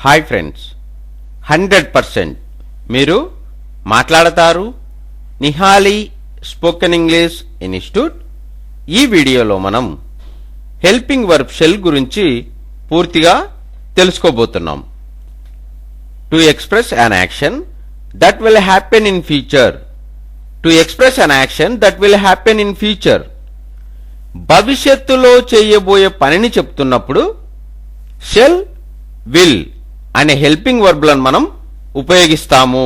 Hi friends, 100% మీరు మాట్లాడతారు. Nihali spoken English institute. ఈ వీడియోలో మనం హెల్పింగ్ వర్బ్ షెల్ గురించి పూర్తిగా తెలుసుకోబోతున్నాం. To express an action that will happen in future. To express an action that will happen in future. భవిష్యత్తులో చేయబోయే పనిని చెప్తున్నప్పుడు షెల్, విల్ అనే హెల్పింగ్ వర్బ్లను మనం ఉపయోగిస్తాము.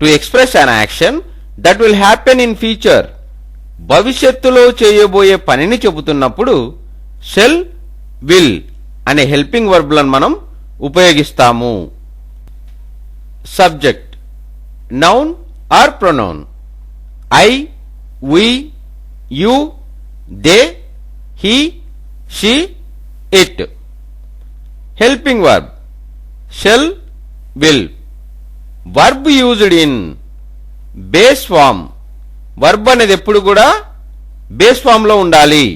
To express an action that will happen in future. భవిష్యత్తులో చేయబోయే పనిని చెబుతున్నప్పుడు షెల్, విల్ అనే హెల్పింగ్ వర్బ్లను మనం ఉపయోగిస్తాము. Subject noun or pronoun. I, we, you, they, he, she, it. Helping verb shall, will. Verb used in base form. Verb అనేది ఎప్పుడు కూడా బేస్ ఫామ్ లో ఉండాలి.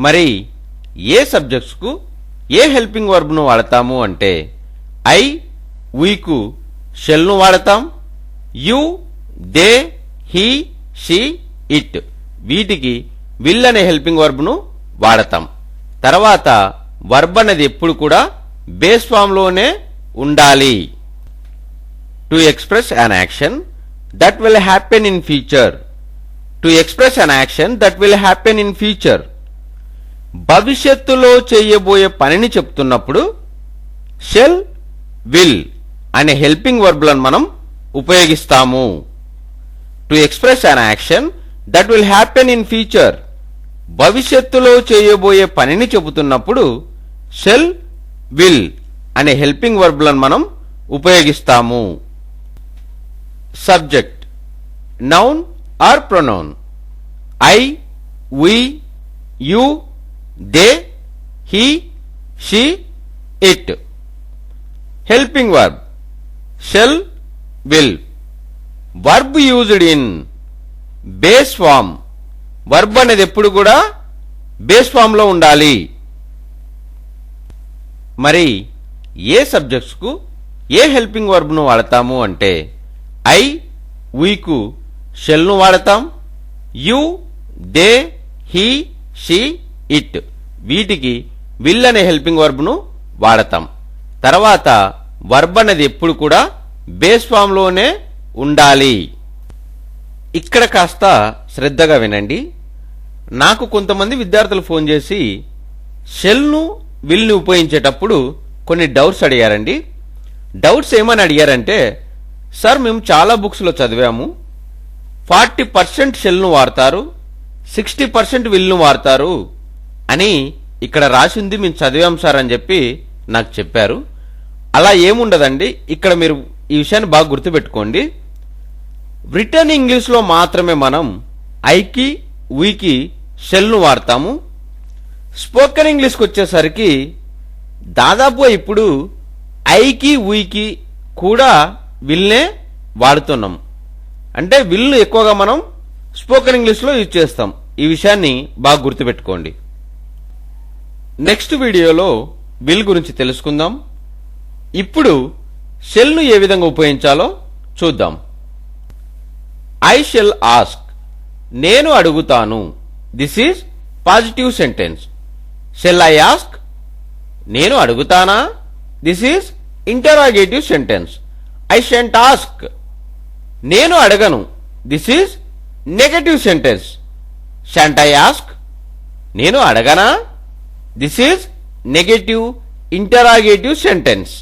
మరి ఏ సబ్జెక్ట్స్ కు ఏ హెల్పింగ్ వర్బ్ ను వాడతాము అంటే ఐ, వీకు షెల్ ను వాడతాం. You, they, he, she, it వీటికి విల్ అనే హెల్పింగ్ వర్బ్ ను వాడతాం. తర్వాత వర్బ్ అనేది ఎప్పుడు కూడా బేస్ ఫామ్ లోనే ఉండాలి. To express an action that will happen in future. To express an action that will happen in future. భవిష్యత్తులో చేయబోయే పనిని చెప్తున్నప్పుడు షెల్, విల్ అనే హెల్పింగ్ వర్బ్లను మనం ఉపయోగిస్తాము. To express an action that will happen in future. భవిష్యత్తులో చేయబోయే పనిని చెబుతున్నప్పుడు షెల్, విల్ అనే హెల్పింగ్ వర్బ్లను మనం ఉపయోగిస్తాము. Subject noun or pronoun. I, we, you, they, he, she, it. Helping verb shall, will. Verb used in base form. Verb అనేది ఎప్పుడు కూడా బేస్ ఫామ్ లో ఉండాలి. మరి ఏ సబ్జెక్ట్స్ కు ఏ హెల్పింగ్ వర్బ్ ను వాడతాము అంటే ఐ, వీకు షెల్ ను వాడతాం. You, they, he, she, it వీటికి విల్ అనే హెల్పింగ్ వర్బ్ ను వాడతాం. తర్వాత వర్బ్ అనేది ఎప్పుడు కూడా బేస్ ఫామ్ లోనే ఉండాలి. ఇక్కడ కాస్త శ్రద్ధగా వినండి. నాకు కొంతమంది విద్యార్థులు ఫోన్ చేసి షెల్ ను, విల్ ని ఉపయోగించేటప్పుడు కొన్ని డౌట్స్ అడిగారండి. డౌట్స్ ఏమని అడిగారంటే, సార్ మేము చాలా బుక్స్ లో చదివాము, 40% షెల్ ను వాడతారు, 60% విల్ ను వాడతారు అని ఇక్కడ రాసింది మేము చదివాం సార్ అని చెప్పి నాకు చెప్పారు. అలా ఏముండదండి. ఇక్కడ మీరు ఈ విషయాన్ని బాగా గుర్తుపెట్టుకోండి. రిటర్న్ ఇంగ్లీష్ లో మాత్రమే మనం ఐకి, వీకి షెల్ ను వాడతాము. స్పోకెన్ ఇంగ్లీష్కి వచ్చేసరికి దాదాపు ఇప్పుడు ఐకి, వీకి కూడా విల్నే వాడుతున్నాం. అంటే విల్ను ఎక్కువగా మనం స్పోకెన్ ఇంగ్లీష్లో యూజ్ చేస్తాం. ఈ విషయాన్ని బాగా గుర్తుపెట్టుకోండి. నెక్స్ట్ వీడియోలో విల్ గురించి తెలుసుకుందాం. ఇప్పుడు షెల్ ను ఏ విధంగా ఉపయోగించాలో చూద్దాం. I shall ask. నేను అడుగుతాను. This is positive sentence. Shall I ask? నేను అడుగుతానా? This is interrogative sentence. I shan't ask. నేను అడగను. This is negative sentence. Shan't I ask? నేను అడగనా? This is negative interrogative sentence.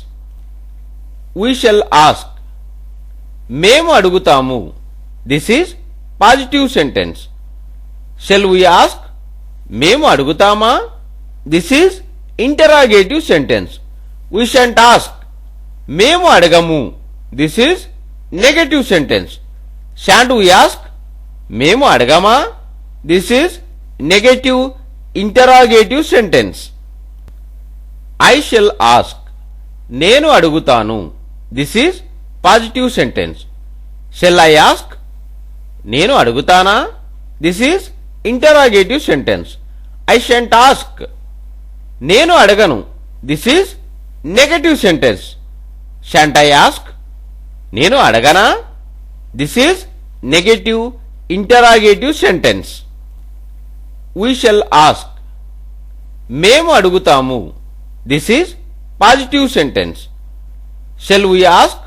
We shall ask. మేము అడుగుతాము. This is positive sentence. Shall we ask? మేము అడుగుతామా? This is interrogative sentence. We shan't ask. మేము అడగము. This is negative sentence. Shan't we ask? మేము అడగమా? This is negative interrogative sentence. I shall ask. నేను అడుగుతాను. This is positive sentence. Shall I ask? నేను అడుగుతానా? This is interrogative sentence. I shan't ask. నేను అడగను. This is negative sentence. Shan't I ask, నేను అడగనా? This is negative interrogative sentence. We shall ask, మేము అడుగుతాము. This is positive sentence. Shall we ask,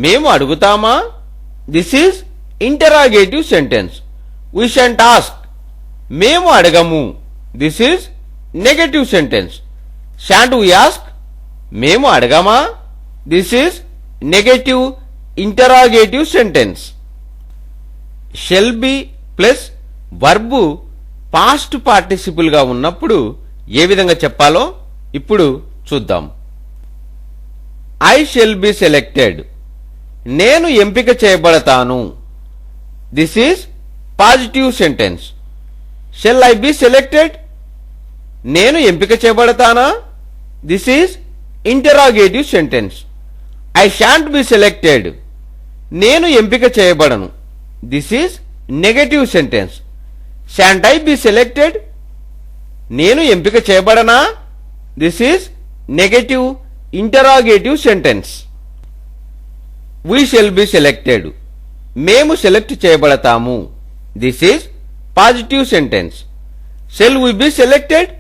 మేము అడుగుతామా? This is interrogative sentence. We shan't ask, మేము అడగము. This is negative sentence. Shan't we ask, మేము అడగమా? This is negative interrogative sentence. Shall be plus verb past participle గా ఉన్నప్పుడు ఏ విధంగా చెప్పాలో ఇప్పుడు చూద్దాం. ఐ షెల్ బి సెలెక్టెడ్, నేను ఎంపిక చేయబడతాను. This is positive sentence. Shall I be selected, నేను ఎంపిక చేయబడతానా? This is interrogative sentence. I shan't be selected, నేను ఎంపిక చేయబడను. This is negative sentence. Shan't I be selected, నేను ఎంపిక చేయబడనా? This is negative interrogative sentence. We shall be selected, మేము సెలెక్ట్ చేయబడతాము. This is positive sentence. Shall we be selected,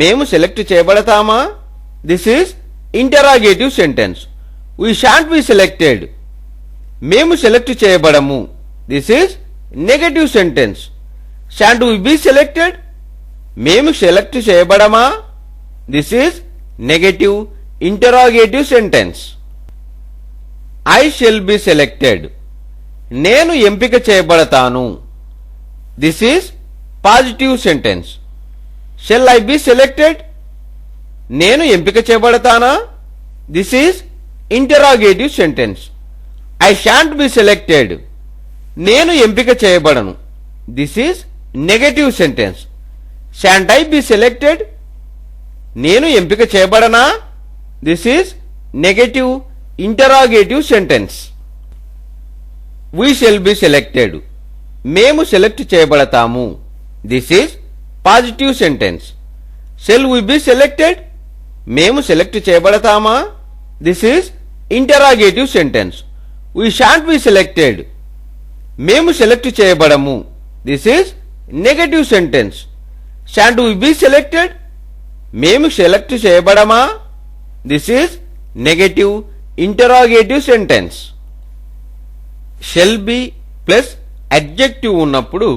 మేము select చేయబడతామా? This is interrogative sentence. We shan't be selected, మేము select చేయబడము. This is negative sentence. Shan't we be selected, మేము select చేయబడమా? This is negative interrogative sentence. I shall be selected, నేను ఎంపిక చేయబడతాను. This is positive sentence. Shall I be selected, నేను ఎంపిక చేయబడతానా? This is interrogative sentence. I shan't be selected, నేను ఎంపిక చేయబడను. This is negative sentence. Shan't I be selected, నేను ఎంపిక చేయబడనా? This is negative interrogative sentence. We shall be selected, మేము సెలెక్ట్ చేయబడతాము. This is positive sentence. Shall we be selected, మేము select చేయబడతామా? This is interrogative sentence. We shan't be selected, మేము select చేయబడము. This is negative sentence. Shan't we be selected, మేము select చేయబడమా? This is negative interrogative sentence. Shall be plus adjective ఉన్నప్పుడు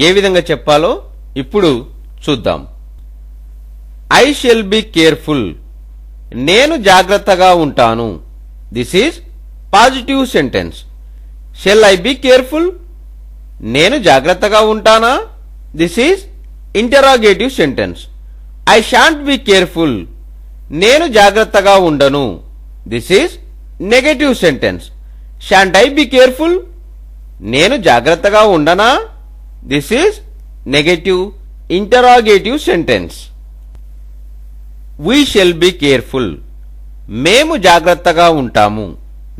ఏ విధంగా చెప్పాలో ఇప్పుడు చూద్దాం. ఐ షెల్ బి కేర్ఫుల్, నేను జాగ్రత్తగా ఉంటాను. This is positive sentence. Shall I be careful, నేను జాగ్రత్తగా ఉంటానా? This is interrogative sentence. I shan't be careful, నేను జాగ్రత్తగా ఉండను. This is negative sentence. Shan't I be careful, నేను జాగ్రత్తగా ఉండనా? This is negative interrogative sentence. We shall be careful, మేము జాగ్రత్తగా ఉంటాము.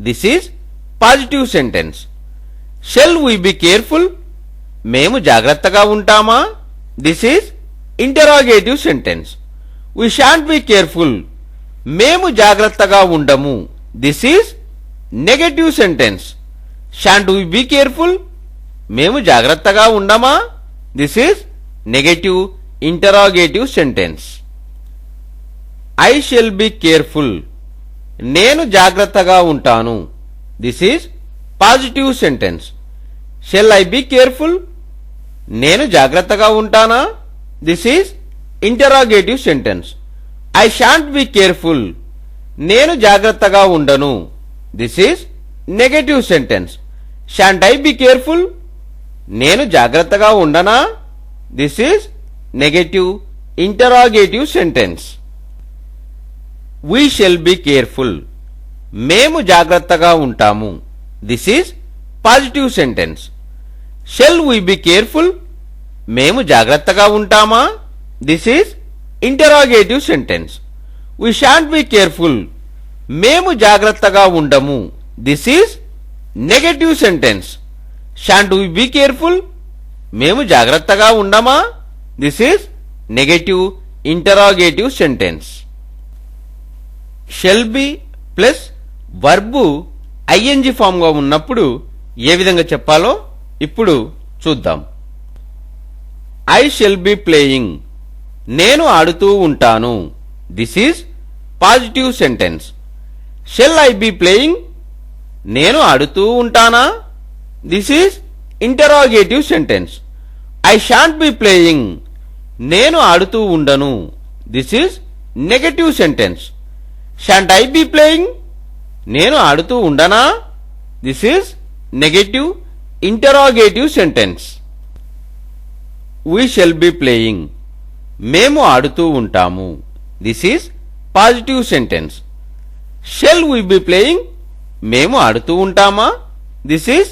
This is positive sentence. Shall we be careful, మేము జాగ్రత్తగా ఉంటామా? This is interrogative sentence. We shan't be careful, మేము జాగ్రత్తగా ఉండము. This is negative sentence. Shan't we be careful, మేము జాగ్రత్తగా ఉండమా? This is interrogative sentence. We shall be careful, మేము జాగ్రత్తగా ఉంటాము. This is negative interrogative sentence. Shan't we be careful, మేము జాగ్రత్తగా ఉండమా? This is negative interrogative sentence. We shall be careful, మేము జాగ్రత్తగా ఉండము. This is I shall be careful, నేను జాగ్రత్తగా ఉంటాను. This is positive sentence. Shall I be careful, నేను జాగ్రత్తగా ఉంటానా? This is interrogative sentence. I shan't be careful, నేను జాగ్రత్తగా ఉండను. This is negative sentence. Shan't I be careful, నేను జాగ్రత్తగా ఉండనా? This is negative interrogative sentence. We shall be careful, మేము జాగ్రత్తగా ఉంటాము. This is positive sentence. Shall we be careful, మేము జాగ్రత్తగా ఉంటామా? This is interrogative sentence. We shan't be careful, మేము జాగ్రత్తగా ఉండము. This is negative sentence. Shan't we be careful, మేము జాగ్రత్తగా ఉండమా? This is negative interrogative sentence. Shall be plus verb ING ఫామ్గా ఉన్నప్పుడు ఏ విధంగా చెప్పాలో ఇప్పుడు చూద్దాం. ఐ షెల్ బి ప్లేయింగ్, నేను ఆడుతూ ఉంటాను. This is positive sentence. Shall I be playing, నేను ఆడుతూ ఉంటానా? This is interrogative sentence. I shan't be playing, నేను ఆడుతూ ఉండను. This is negative sentence. Shan't I be playing, నేను ఆడుతూ ఉండనా? This is negative interrogative sentence. We shall be playing, మేము ఆడుతూ ఉంటాము. This is positive sentence. Shall we be playing, మేము ఆడుతూ ఉంటామా? This is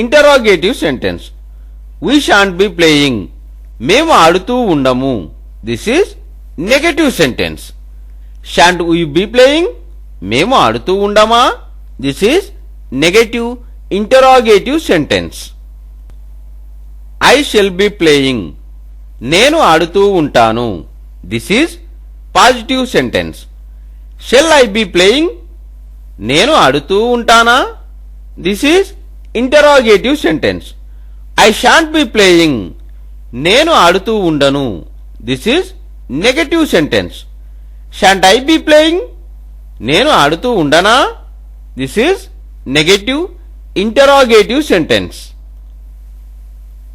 interrogative sentence. We shan't be playing, మేము ఆడుతూ ఉండము. This is negative sentence. Shan't we be playing, మేము ఆడుతూ ఉండమా? This is negative interrogative sentence. I shall be playing, నేను ఆడుతూ ఉంటాను. This is positive sentence. Shall I be playing, నేను ఆడుతూ ఉంటానా? This is interrogative sentence. I shan't be playing, నేను ఆడుతూ ఉండను. This is negative sentence. Shan't I be playing, నేను ఆడుతూ ఉండనా? This is negative interrogative sentence.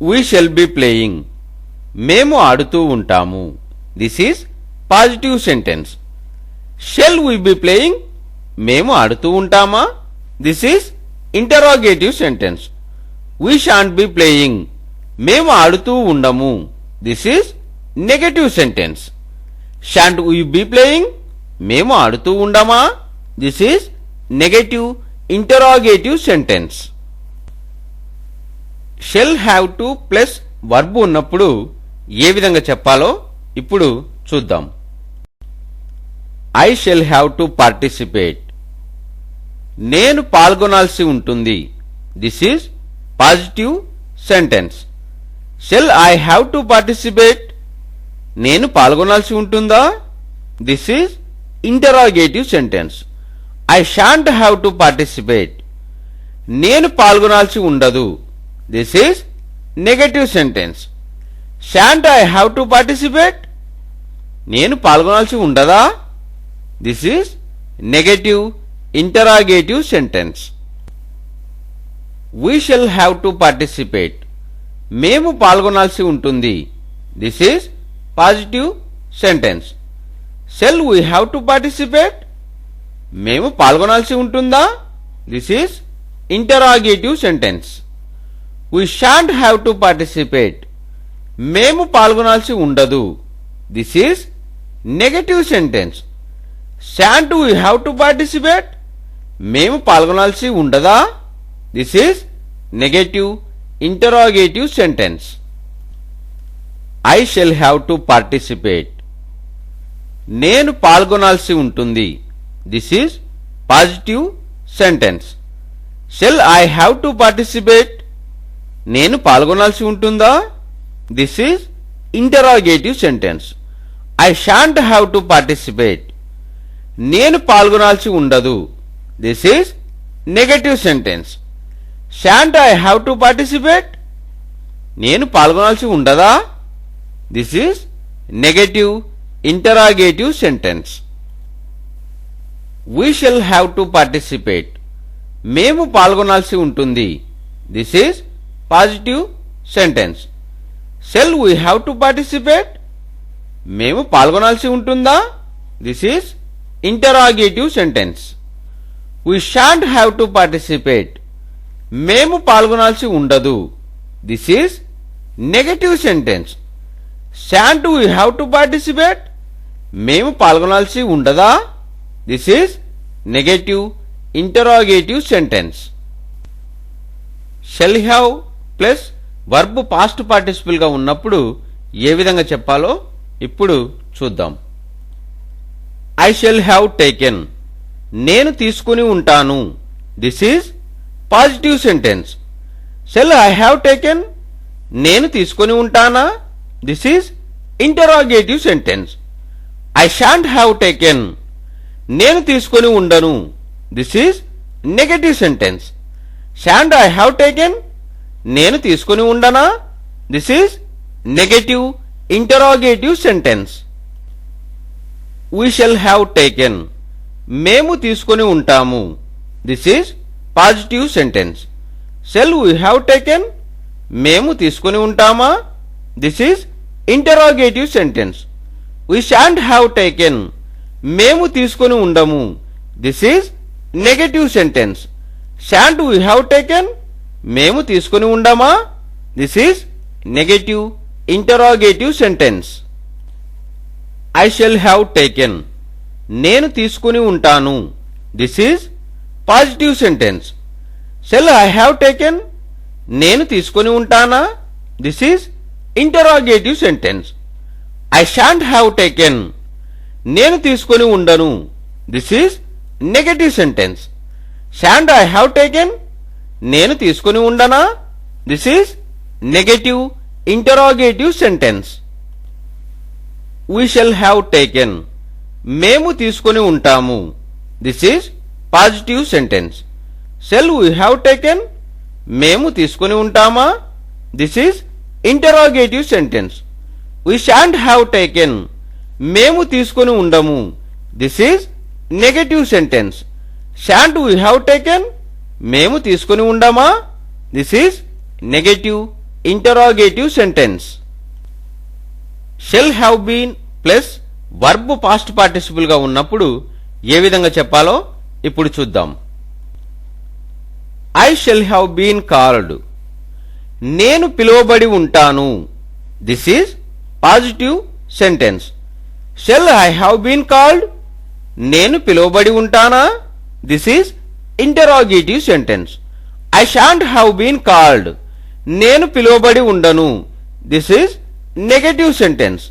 We shall be playing, మేము ఆడుతూ ఉంటాము. This is positive sentence. Shall we be playing, మేము ఆడుతూ ఉంటామా? This is interrogative sentence. We shan't be playing, మేము ఆడుతూ ఉండము. This is negative sentence. Shan't we be playing, మేము ఆడుతూ ఉండమా? This is negative interrogative sentence. Shall have to plus verb ఉన్నప్పుడు ఏ విధంగా చెప్పాలో ఇప్పుడు చూద్దాం. I shall have to participate, నేను పాల్గొనాల్సి ఉంటుంది. This is positive sentence. Shall I have to participate, నేను పాల్గొనాల్సి ఉంటుందా? This is interrogative sentence. I shan't have to participate, నేను పాల్గొనాల్సి ఉండదు. This is negative sentence. Shan't I have to participate, నేను పాల్గొనాల్సి ఉండదా? This is negative interrogative sentence. We shall have to participate, మేము పాల్గొనాల్సి ఉంటుంది. This is positive sentence. Shall we have to participate, మేము పాల్గొనాల్సి ఉంటుందా? This is interrogative sentence. We shan't have to participate, మేము పాల్గొనాల్సి ఉండదు. This is negative sentence. Shan't we have to participate, మేము పాల్గొనాల్సి ఉండదా? This is negative interrogative sentence. I shall have to participate, నేను పాల్గొనాల్సి ఉంటుంది. This is positive sentence. Shall I have to participate, నేను పాల్గొనాల్సి ఉంటుందా? This is interrogative sentence. I shan't have to participate, నేను పాల్గొనాల్సి ఉండదు. This is negative sentence. Shan't I have to participate, నేను పాల్గొనాల్సి ఉండదా? This is negative interrogative sentence. We shall have to participate, మేము పాల్గొనాల్సి ఉంటుంది. This is positive sentence. Shall we have to participate, మేము పాల్గొనాల్సి ఉంటుందా? This is interrogative sentence. We shan't have to participate, మేము పాల్గొనాల్సి ఉండదు. This is negative sentence. Shan't we have to participate, మేము పాల్గొనాల్సి ఉండదా? This is negative interrogative sentence. Shall have plus verb past participle గా ఉన్నప్పుడు ఏ విధంగా చెప్పాలో ఇప్పుడు చూద్దాం. ఐ షెల్ హ్యావ్ టేకెన్, నేను తీసుకుని ఉంటాను. This is positive sentence. Shall I have taken, నేను తీసుకుని ఉంటానా? This is interrogative sentence. I shan't have taken, నేను తీసుకొని ఉండను. This is negative sentence. Shan't I have taken, నేను తీసుకొని ఉండనా? This is negative interrogative sentence. We shall have taken, మేము తీసుకొని ఉంటాము. This is positive sentence. Shall we have taken, మేము తీసుకొని ఉంటామా? This is interrogative sentence. We shan't have taken, మేము తీసుకొని ఉండము. This is negative sentence. Shan't we have taken, మేము తీసుకొని ఉండమా? This is negative interrogative sentence. I shall have taken, నేను తీసుకొని ఉంటాను. This is positive sentence. Shall I have taken, నేను తీసుకొని ఉంటానా? This is interrogative sentence. I shan't have taken, నేను తీసుకొని ఉండను. This is negative sentence. Shan't I have taken, నేను తీసుకొని ఉండనా? This is negative interrogative sentence. We shall have taken, మేము తీసుకొని ఉంటాము. This is positive sentence. Shall we have taken, మేము తీసుకొని ఉంటామా? This is interrogative sentence. We shan't have taken, మేము తీసుకొని ఉండము. This is negative sentence. Shan't we have taken, మేము తీసుకొని ఉండమా? This is negative interrogative sentence. Shall have been plus verb past participle గా ఉన్నప్పుడు ఏ విధంగా చెప్పాలో ఇప్పుడు చూద్దాం. I shall have been called, నేను పిలువబడి ఉంటాను. This is positive sentence. Shall I have been called, నేను పిలువబడి ఉంటానా? This is interrogative sentence. I shan't have been called, నేను పిలువబడి ఉండను. This is negative sentence.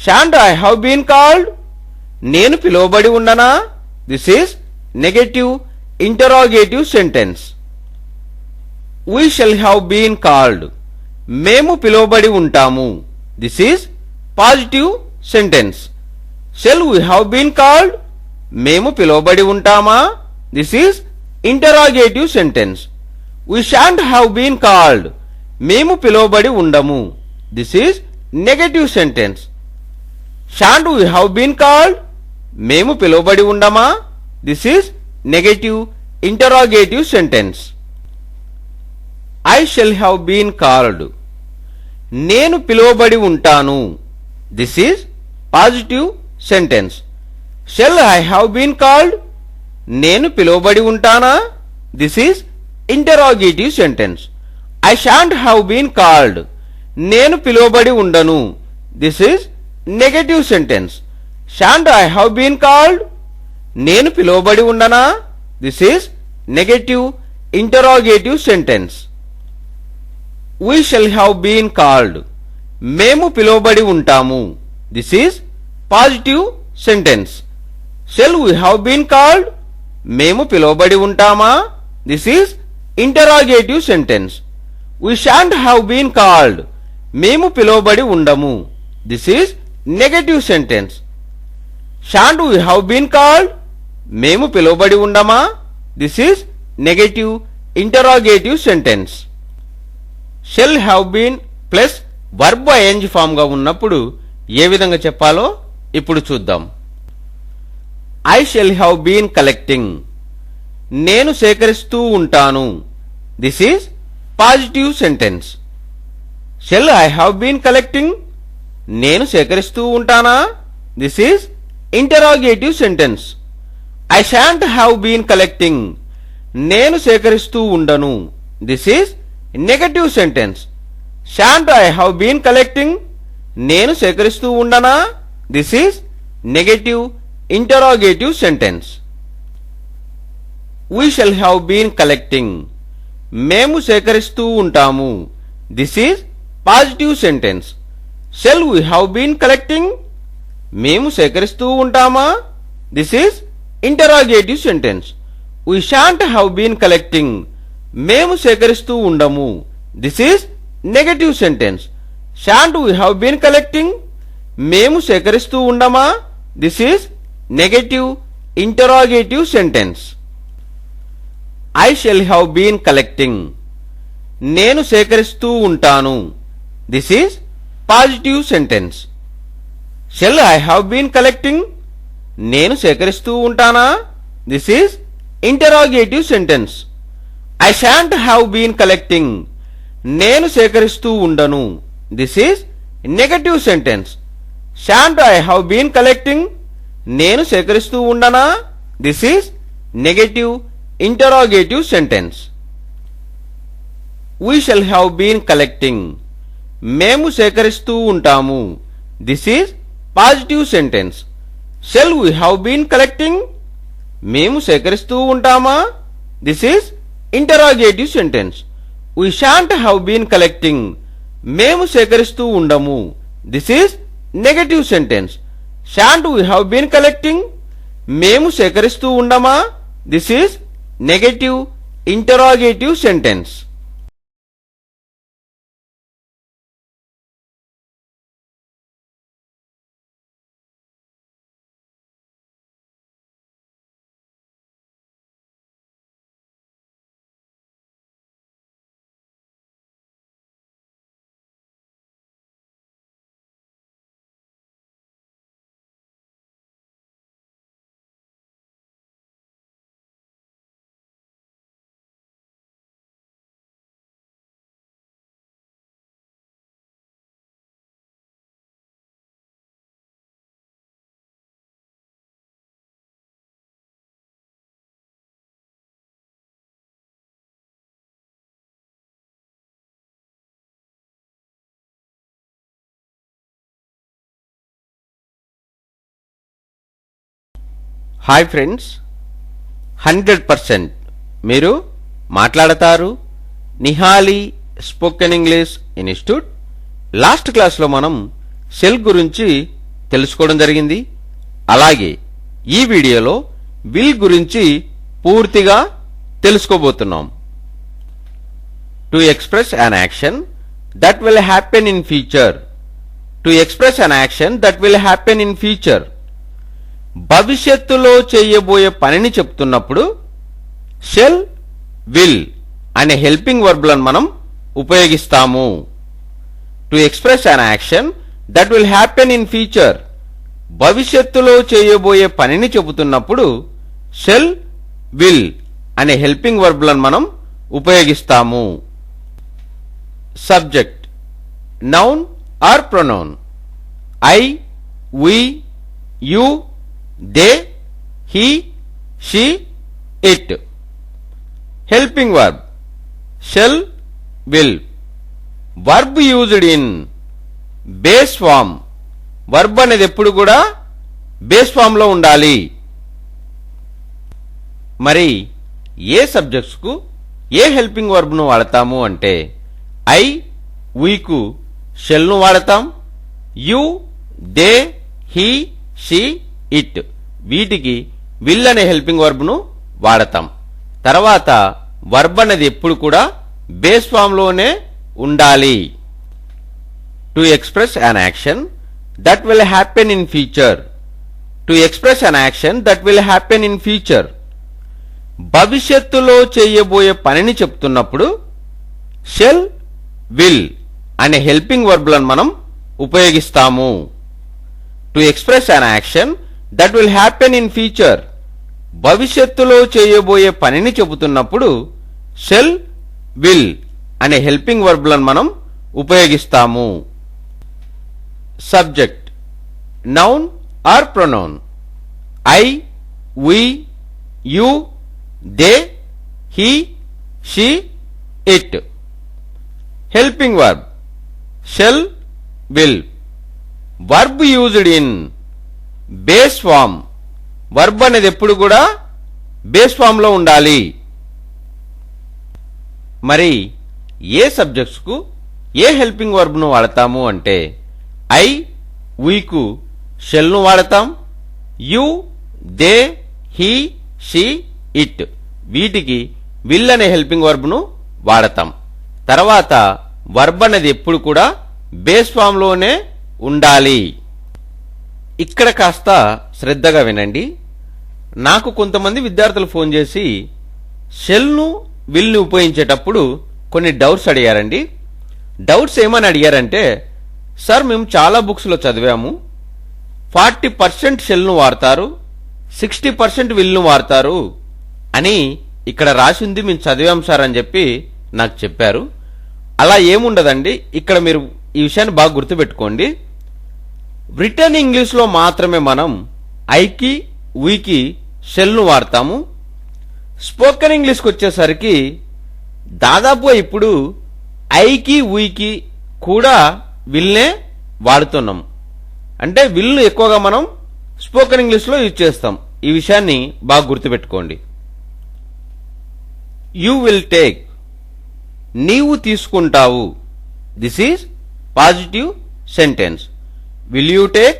Shan't I have been called, నేను పిలువబడి ఉండనా? This is negative interrogative sentence. We shall have been called, మేము పిలువబడి ఉంటాము. This is positive sentence. Shall we have been called, మేము పిలువబడి ఉంటామా? This is interrogative sentence. We shan't have been called, మేము పిలువబడి ఉండము. This is negative sentence. Shan't we have been called, మేము పిలువబడి ఉండమా? This is negative interrogative sentence. I shall have been called, నేను పిలువబడి ఉంటాను. This is positive sentence. Shall I have been called, నేను పిలువబడి ఉంటానా? This is interrogative sentence. I shan't have been called, నేను పిలువబడి ఉండను. This is negative sentence. Shan't I have been called, నేను పిలువబడి ఉండనా? This is negative interrogative sentence. We shall have been called, మేము పిలువబడి ఉంటాము. This is positive sentence. Shall we have been called, మేము పిలువబడి ఉంటామా? This is interrogative sentence. We shan't have been called, మేము పిలువబడి ఉండము. This is negative sentence. Shan't we have been called, మేము పిలువబడి ఉండమా? This is negative interrogative sentence. Shall have been plus verb ING form గా ఉన్నప్పుడు ఏ విధంగా చెప్పాలో ఇప్పుడు చూద్దాం. I shall have been collecting, నేను సేకరిస్తూ ఉంటాను. This is positive sentence. Shall I have been collecting, నేను సేకరిస్తూ ఉంటానా? This is interrogative sentence. I shan't have been collecting, నేను సేకరిస్తూ ఉండను. This is negative sentence. Shan't I have been collecting, నేను సేకరిస్తూ ఉండనా? This is negative interrogative sentence. We shall have been collecting, మేము సేకరిస్తూ ఉంటాము. This is positive sentence. Shall we have been collecting, మేము సేకరిస్తూ ఉంటామా? This is interrogative sentence. We shan't have been collecting, మేము సేకరిస్తూ ఉండము. This is negative sentence. Shan't we have been collecting, మేము సేకరిస్తూ ఉండమా? This is negative interrogative sentence. I shall have been collecting. నేను సేకరిస్తూ ఉంటాను. This is positive sentence. Shall I have been collecting? నేను సేకరిస్తూ ఉంటానా? This is interrogative sentence. I shan't have been collecting. నేను సేకరిస్తూ ఉండను. This is negative sentence. Shan't I have been collecting? నేను సేకరిస్తూ ఉండనా? This is negative interrogative sentence. We shall have been collecting. మేము సేకరిస్తూ ఉంటాము. This is positive sentence. Shall we have been collecting? మేము సేకరిస్తూ ఉంటామా? This is interrogative sentence. We shan't have been collecting. మేము సేకరిస్తూ ఉండము. This is negative sentence. Shan't we have been collecting? మేము సేకరిస్తూ ఉండమా? This is negative interrogative sentence. Hi friends, 100% మీరు మాట్లాడతారు. Nihali spoken English institute last క్లాస్లో మనం షెల్ గురించి తెలుసుకోవడం జరిగింది. అలాగే ఈ వీడియోలో విల్ గురించి పూర్తిగా తెలుసుకోబోతున్నాం. To express an action that will happen in future. To express an action that will happen in future. భవిష్యత్తులో చేయబోయే పనిని చెప్తున్నప్పుడు షెల్, విల్ అనే హెల్పింగ్ వర్బ్లను మనం ఉపయోగిస్తాము. To express an action that will happen in future. భవిష్యత్తులో చేయబోయే పనిని చెబుతున్నప్పుడు షెల్, విల్ అనే హెల్పింగ్ వర్బ్లను మనం ఉపయోగిస్తాము. Subject noun or pronoun. I, we, you, they, he, she, it. Helping verb shall, will. Verb used in base form. Verb అనేది ఎప్పుడు కూడా బేస్ ఫామ్ లో ఉండాలి. మరి ఏ సబ్జెక్ట్స్ కు ఏ హెల్పింగ్ వర్బ్ ను వాడతాము అంటే ఐ, వీకు షెల్ ను వాడతాం. You, they, he, she, it వీటికి విల్ అనే హెల్పింగ్ వర్బ్ ను వాడతాం. తర్వాత వర్బ్ అనేది ఎప్పుడు కూడా బేస్ ఫామ్ లోనే ఉండాలి. To express an action that will happen in future. To express an action that will happen in future. భవిష్యత్తులో చేయబోయే పనిని చెప్తున్నప్పుడు షెల్, విల్ అనే హెల్పింగ్ వర్బ్లను మనం ఉపయోగిస్తాము. To express an action that will happen in future. భవిష్యత్తులో చేయబోయే పనిని చెబుతున్నప్పుడు షెల్, విల్ అనే హెల్పింగ్ వర్బ్లను మనం ఉపయోగిస్తాము. Subject noun or pronoun. I, we, you, they, he, she, it. Helping verb shall, will. Verb used in base form. Verb అనేది ఎప్పుడు కూడా బేస్ ఫామ్ లో ఉండాలి. మరి ఏ సబ్జెక్ట్స్ కు ఏ హెల్పింగ్ వర్బ్ ను వాడతాము అంటే ఐ, వీకు షెల్ ను వాడతాం. You, they, he, she, it వీటికి విల్ అనే హెల్పింగ్ వర్బ్ ను వాడతాం. తర్వాత వర్బ్ అనేది ఎప్పుడు కూడా బేస్ ఫామ్ లోనే ఉండాలి. ఇక్కడ కాస్త శ్రద్ధగా వినండి. నాకు కొంతమంది విద్యార్థులు ఫోన్ చేసి షెల్ను విల్ని ఉపయోగించేటప్పుడు కొన్ని డౌట్స్ అడిగారండి. డౌట్స్ ఏమని అడిగారంటే, సార్ మేము చాలా బుక్స్లో చదివాము 40% షెల్ను వాడతారు, 60% విల్ను వాడతారు అని ఇక్కడ రాసింది మేము చదివాం సార్ అని చెప్పి నాకు చెప్పారు. అలా ఏముండదండి. ఇక్కడ మీరు ఈ విషయాన్ని బాగా గుర్తుపెట్టుకోండి. రిటర్న్ ఇంగ్లీష్లో మాత్రమే మనం ఐకి వీకి షెల్ను వాడతాము. స్పోకెన్ ఇంగ్లీష్కి వచ్చేసరికి దాదాపుగా ఇప్పుడు ఐకి వీకి కూడా విల్నే వాడుతున్నాం. అంటే విల్ను ఎక్కువగా మనం స్పోకెన్ ఇంగ్లీష్లో యూజ్ చేస్తాం. ఈ విషయాన్ని బాగా గుర్తుపెట్టుకోండి. యూ విల్ టేక్, నీవు తీసుకుంటావు. This is positive sentence. Will you take,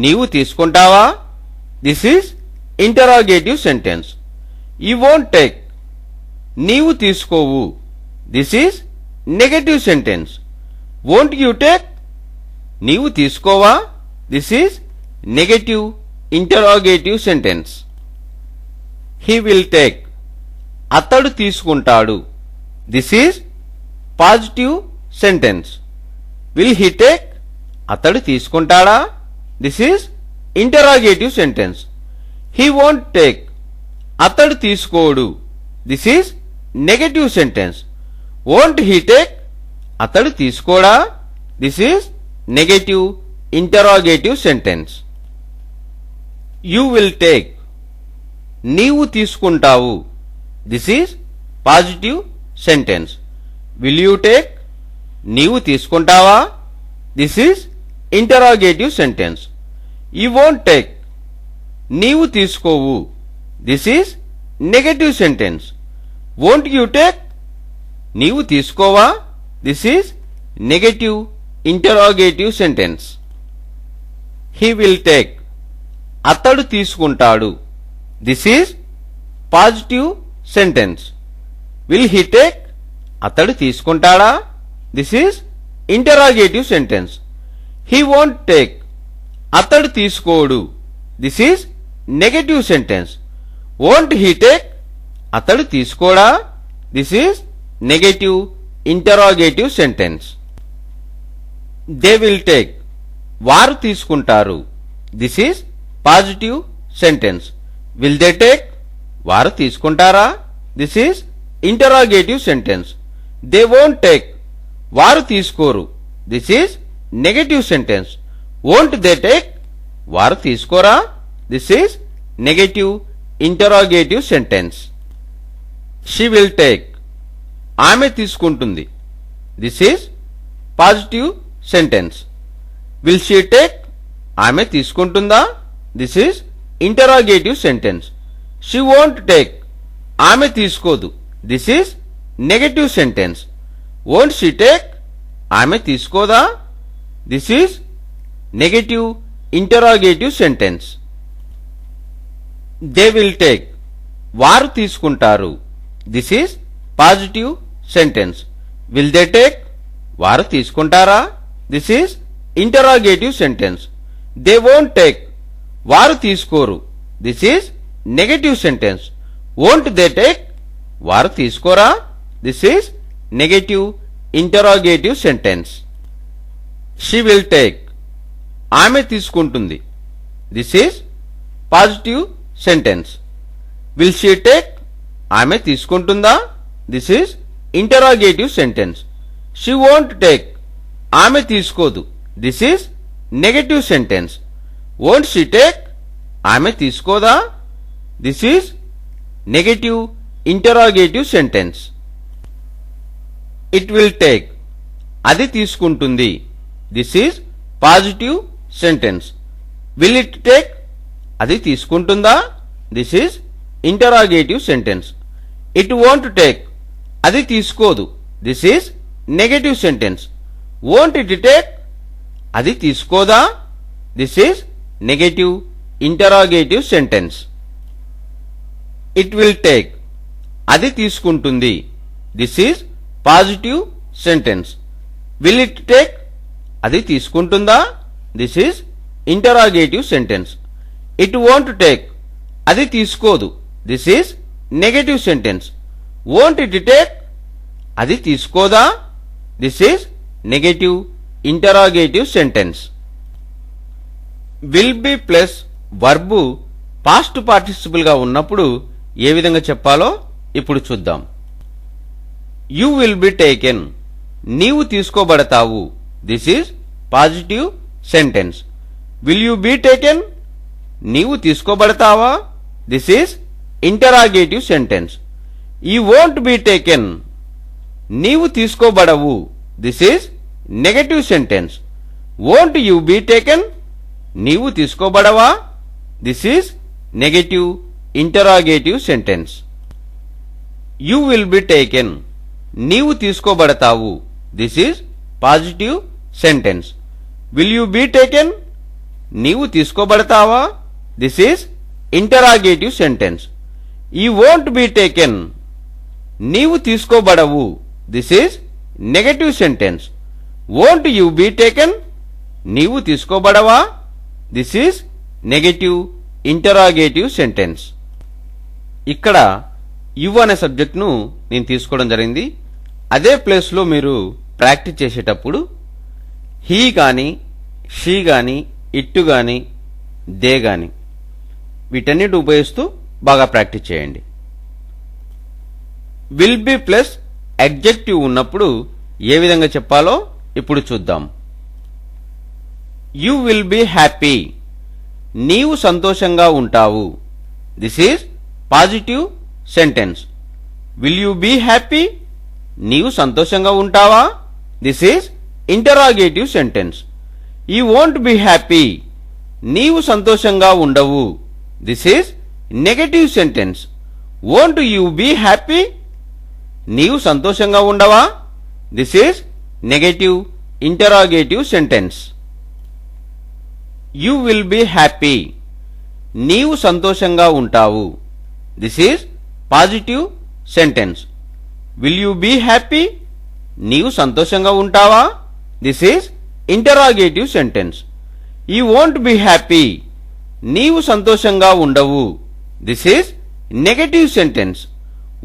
నీవు తీసుకుంటావా? This is interrogative sentence. You won't take, నీవు తీసుకోవు. This is negative sentence. Won't you take, నీవు తీసుకోవా? This is negative interrogative sentence. He will take, అతడు తీసుకుంటాడు. This is positive sentence. Will he take, అతడు తీసుకుంటాడా? This is interrogative sentence. He won't take, అతడు తీసుకోడు. This is negative sentence. Won't he take, అతడు తీసుకోడా? This is negative interrogative sentence. You will take, నీవు తీసుకుంటావు. This is positive sentence. Will you take, నీవు తీసుకుంటావా? This is interrogative sentence. You won't take, నీవు తీసుకోవు. This is negative sentence. Won't you take, నీవు తీసుకోవా? This is negative interrogative sentence. He will take, అతడు తీసుకుంటాడు. This is positive sentence. Will he take, అతడు తీసుకుంటాడా? This is interrogative sentence. He won't take, అతడు తీసుకోడు. This is negative sentence. Won't he take, అతడు తీసుకోడా? This is negative interrogative sentence. They will take, వారు తీసుకుంటారు. This is positive sentence. Will they take, వారు తీసుకుంటారా? This is interrogative sentence. They won't take, వారు తీసుకోరు. This is negative sentence. Won't they take, వారు తీసుకోరా? This is negative interrogative sentence. She will take, ఆమె తీసుకుంటుంది. This is positive sentence. Will she take, ఆమె తీసుకుంటుందా? This is interrogative sentence. She won't take, ఆమె తీసుకోదు. This is negative sentence. Won't she take, ఆమె తీసుకోదా? This is negative interrogative sentence. They will take, వారు తీసుకుంటారు. This is positive sentence. Will they take, వారు తీసుకుంటారా? This is interrogative sentence. They won't take, వారు తీసుకోరు. This is negative sentence. Won't they take, వారు తీసుకోరా? This is negative interrogative sentence. She will take, ఆమె తీసుకుంటుంది. This is positive sentence. Will she take, ఆమె తీసుకుంటుందా? This is interrogative sentence. She won't take, ఆమె తీసుకోదు. This is negative sentence. Won't she take, ఆమె తీసుకోదా? This is negative interrogative sentence. It will take, అది తీసుకుంటుంది. This is positive sentence. Will it take, అది తీసుకుంటుందా? This is interrogative sentence. It won't take, అది తీసుకోదు. This is negative sentence. Won't it take, అది తీసుకోదా? This is negative interrogative sentence. It will take, అది తీసుకుంటుంది. This is positive sentence. Will it take, అది తీసుకుంటుందా? This is interrogative sentence. It won't take, అది తీసుకోదు. This is negative sentence. Won't it take? అది తీసుకోదా? This is negative interrogative sentence. Will be plus verb past participle గా ఉన్నప్పుడు ఏ విధంగా చెప్పాలో ఇప్పుడు చూద్దాం. You will be taken. నీవు తీసుకోబడతావు. This is positive sentence. Will you be taken? నీవు తీసుకోబడతావా? This is interrogative sentence. You won't be taken. నీవు తీసుకోబడవు. This is negative sentence. Won't you be taken? నీవు తీసుకోబడవా? This is negative interrogative sentence. You will be taken. నీవు తీసుకోబడతావు. This is positive sentence. Will you be taken? నీవు తీసుకోబడతావా? This is interrogative sentence. You won't be taken. నీవు తీసుకోబడవు. This is negative sentence. Won't you be taken? నీవు తీసుకోబడవా? This is negative interrogative sentence. ఇక్కడ you అనే సబ్జెక్ట్ను నేను తీసుకోవడం జరిగింది. అదే ప్లేస్లో మీరు ప్రాక్టీస్ చేసేటప్పుడు హీ గాని, షీ గాని, ఇట్టు గాని, దే గాని వీటన్నిటి ఉపయోగిస్తూ బాగా ప్రాక్టీస్ చేయండి. విల్ బి ప్లస్ అడ్జెక్టివ్ ఉన్నప్పుడు ఏ విధంగా చెప్పాలో ఇప్పుడు చూద్దాం. You will B happy. నీవు సంతోషంగా ఉంటావు. This is positive sentence. Will you be happy? నీవు సంతోషంగా ఉంటావా? This is interrogative sentence. You won't be happy. నీవు సంతోషంగా ఉండవు. This is negative sentence. Won't you be happy? నీవు సంతోషంగా ఉండవా? This is negative interrogative sentence. You will B happy. నీవు సంతోషంగా ఉంటావు. This is positive sentence. Will you be happy? నీవు సంతోషంగా ఉంటావా? This is interrogative sentence. You won't be happy. నీవు సంతోషంగా ఉండవు. This is negative sentence.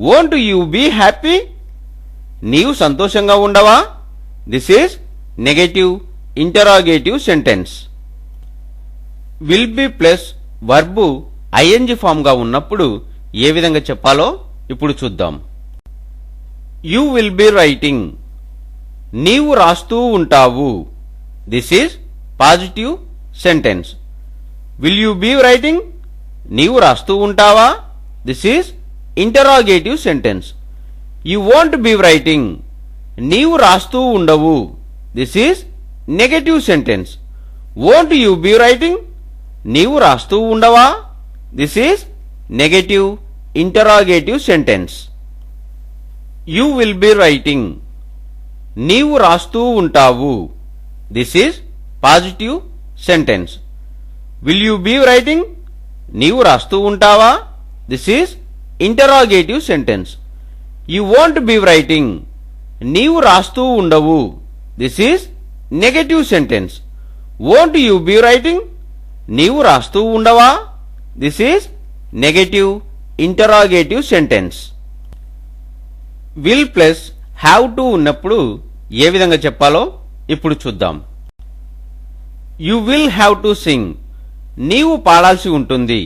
Won't you be happy? నీవు సంతోషంగా ఉండవా? This is negative interrogative sentence. Will be plus verb ING form గా ఉన్నప్పుడు ఏ విధంగా చెప్పాలో ఇప్పుడు చూద్దాం. You will be writing. నీవు రాస్తూ ఉంటావు. This is positive sentence. Will you be writing? నీవు రాస్తూ ఉంటావా? This is interrogative sentence. You won't be writing. నీవు రాస్తూ ఉండవు. This is negative sentence. Won't you be writing? నీవు రాస్తూ ఉండవా? This is negative interrogative sentence. You will be writing. నీవు రాస్తూ ఉంటావు. This is positive sentence. Will you be writing? నీవు రాస్తూ ఉంటావా? This is interrogative sentence. You won't be writing. నీవు రాస్తూ ఉండవు. This is negative sentence. Won't you be writing? నీవు రాస్తూ ఉండవా? This is negative interrogative sentence. Will plus have to ఉన్నప్పుడు ఏ విధంగా చెప్పాలో ఇప్పుడు చూద్దాం. You will have to sing. నీవు పాడాల్సి ఉంటుంది.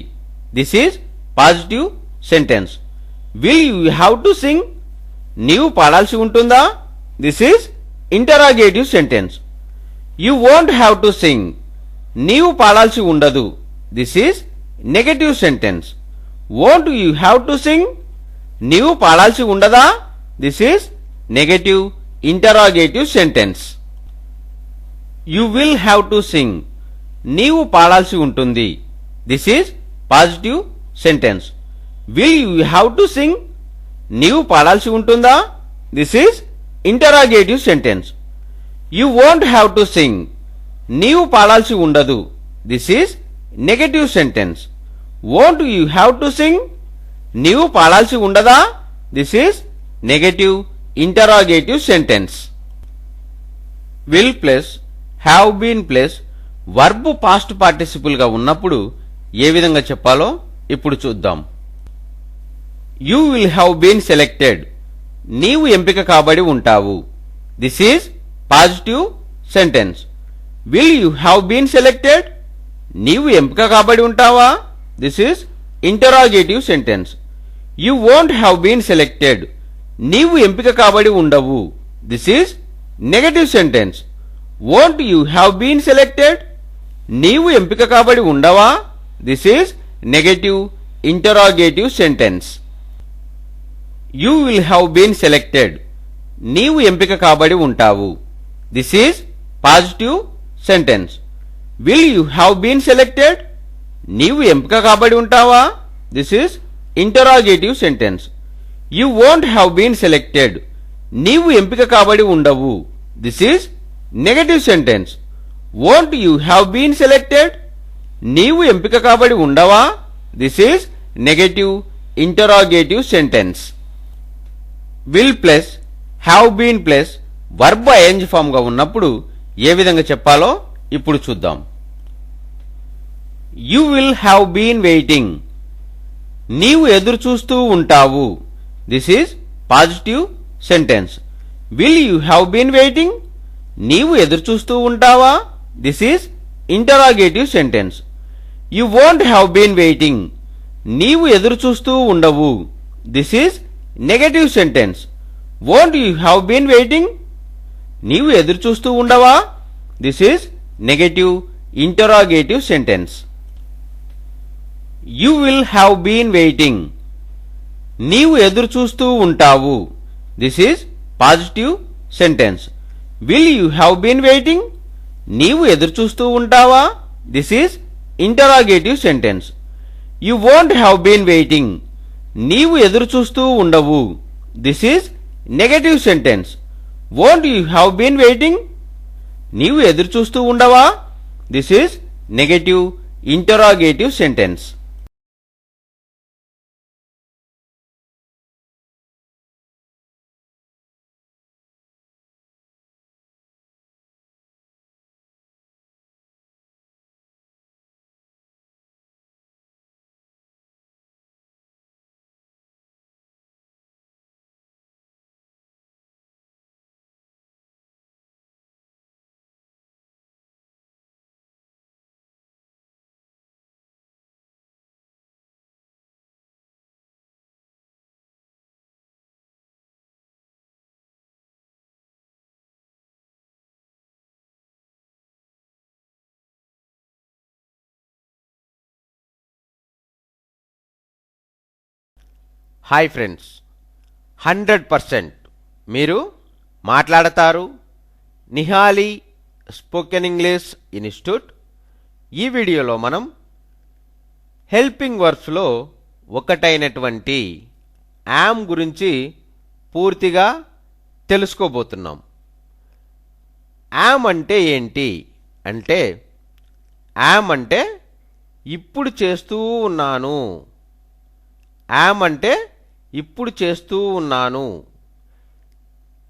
This is positive sentence. Will you have to sing? నీవు పాడాల్సి ఉంటుందా? This is interrogative sentence. You won't have to sing. నీవు పాడాల్సి ఉండదు. This is negative sentence. Won't you have to sing? నీవు పాడాల్సి ఉండదా? This is negative interrogative sentence. You will have to sing. నీవు పాడాల్సి ఉంటుంది. This is positive sentence. Will you have to sing? నీవు పాడాల్సి ఉంటుందా? This is interrogative sentence. You won't have to sing. నీవు పాడాల్సి ఉండదు. This is negative sentence. Won't you have to sing? నీవు పాడాల్సి ఉండదా? This is negative interrogative sentence. Will plus have been plus verb past participle గా ఉన్నప్పుడు ఏ విధంగా చెప్పాలో ఇప్పుడు చూద్దాం. You will have been selected. నీవు ఎంపిక కాబడి ఉంటావు. This is positive sentence. Will you have been selected? నీవు ఎంపిక కాబడి ఉంటావా? This is interrogative sentence. You won't have been selected. నీవు ఎంపిక కాబడి ఉండవు. This is negative sentence. Won't you have been selected? నీవు ఎంపిక కాబడి ఉండవా? This is negative interrogative sentence. You will have been selected. నీవు ఎంపిక కాబడి ఉంటావు. This is positive sentence. Will you have been selected? నీవు ఎంపిక కాబడి ఉంటావా? This is interrogative sentence. You won't have been selected. నీవు ఎంపిక కాబడి ఉండవు. This is negative sentence. Won't you have been selected? నీవు ఎంపిక కాబడి ఉండవా? This is negative interrogative sentence. Will plus have been plus verb ING form గా ఉన్నప్పుడు ఏ విధంగా చెప్పాలో ఇప్పుడు చూద్దాం. You will have been waiting. నీవు ఎదురు చూస్తూ ఉంటావు. This is positive sentence. Will you have been waiting? నీవు ఎదురు చూస్తూ ఉంటావా? This is interrogative sentence. You won't have been waiting. నీవు ఎదురు చూస్తూ ఉండవు. This is negative sentence. Won't you have been waiting? నీవు ఎదురు చూస్తూ ఉండవా? This is negative interrogative sentence. You will have been waiting. నీవు ఎదురు చూస్తూ ఉంటావు. This is positive sentence. Will you have been waiting? నీవు ఎదురు చూస్తూ ఉంటావా? This is interrogative sentence. You won't have been waiting. నీవు ఎదురు చూస్తూ ఉండవు. This is negative sentence. Won't you have been waiting? నీవు ఎదురు చూస్తూ ఉండవా? This is negative interrogative sentence. Hi friends, 100% మీరు మాట్లాడతారు. Nihali spoken English institute. ఈ వీడియోలో మనం హెల్పింగ్ వర్బ్స్లో ఒకటైనటువంటి యామ్ గురించి పూర్తిగా తెలుసుకోబోతున్నాం. యామ్ అంటే ఏంటి అంటే, యామ్ అంటే ఇప్పుడు చేస్తూ ఉన్నాను. యామ్ అంటే ఇప్పుడు చేస్తూ ఉన్నాను.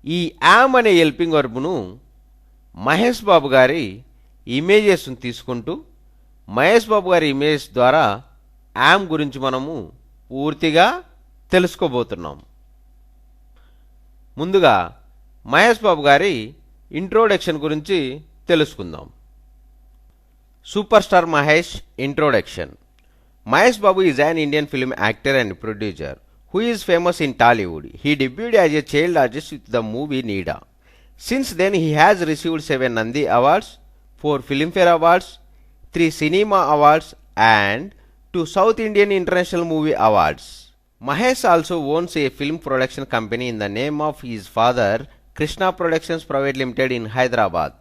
ఈ యామ్ అనే హెల్పింగ్ వర్బ్ను మహేష్ బాబు గారి ఇమేజెస్ను తీసుకుంటూ మహేష్ బాబు గారి ఇమేజ్ ద్వారా యామ్ గురించి మనము పూర్తిగా తెలుసుకోబోతున్నాం. ముందుగా మహేష్ బాబు గారి ఇంట్రోడక్షన్ గురించి తెలుసుకుందాం. Super star Mahesh introduction. Mahesh Babu is an Indian film actor and producer who is famous in Tollywood. He debuted as a child artist with the movie Needa. Since then, he has received 7 Nandi Awards, 4 Filmfare Awards, 3 Cinema Awards, and 2 South Indian International Movie Awards. Mahesh also owns a film production company in the name of his father, Krishna Productions Private Limited in Hyderabad.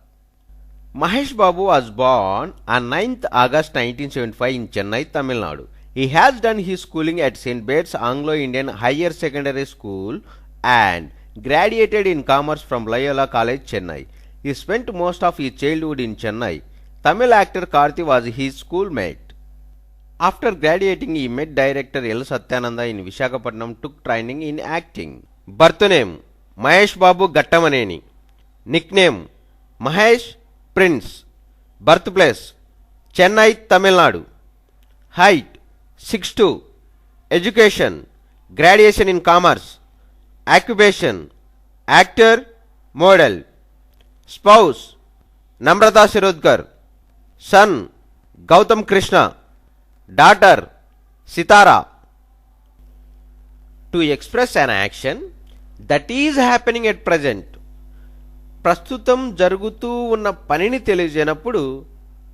Mahesh Babu was born on 9th August 1975 in Chennai, Tamil Nadu. He has done his schooling at St. Bates Anglo-Indian Higher Secondary School and graduated in Commerce from Loyola College, Chennai. He spent most of his childhood in Chennai. Tamil actor Karthi was his schoolmate. After graduating, he met director L. Satyananda in Visakhapatnam, took training in acting. Birth name Mahesh Babu Gattamaneni. Nickname Mahesh Prince. Birthplace Chennai, Tamil Nadu. Height 6-2 education, graduation in commerce, occupation, actor, model, spouse, Namrata Shirodkar, son, Gautam Krishna, daughter, Sitara. To express an action that is happening at present, ప్రస్తుతం జరుగుతూ ఉన్న పనిని తెలియజేయనప్పుడు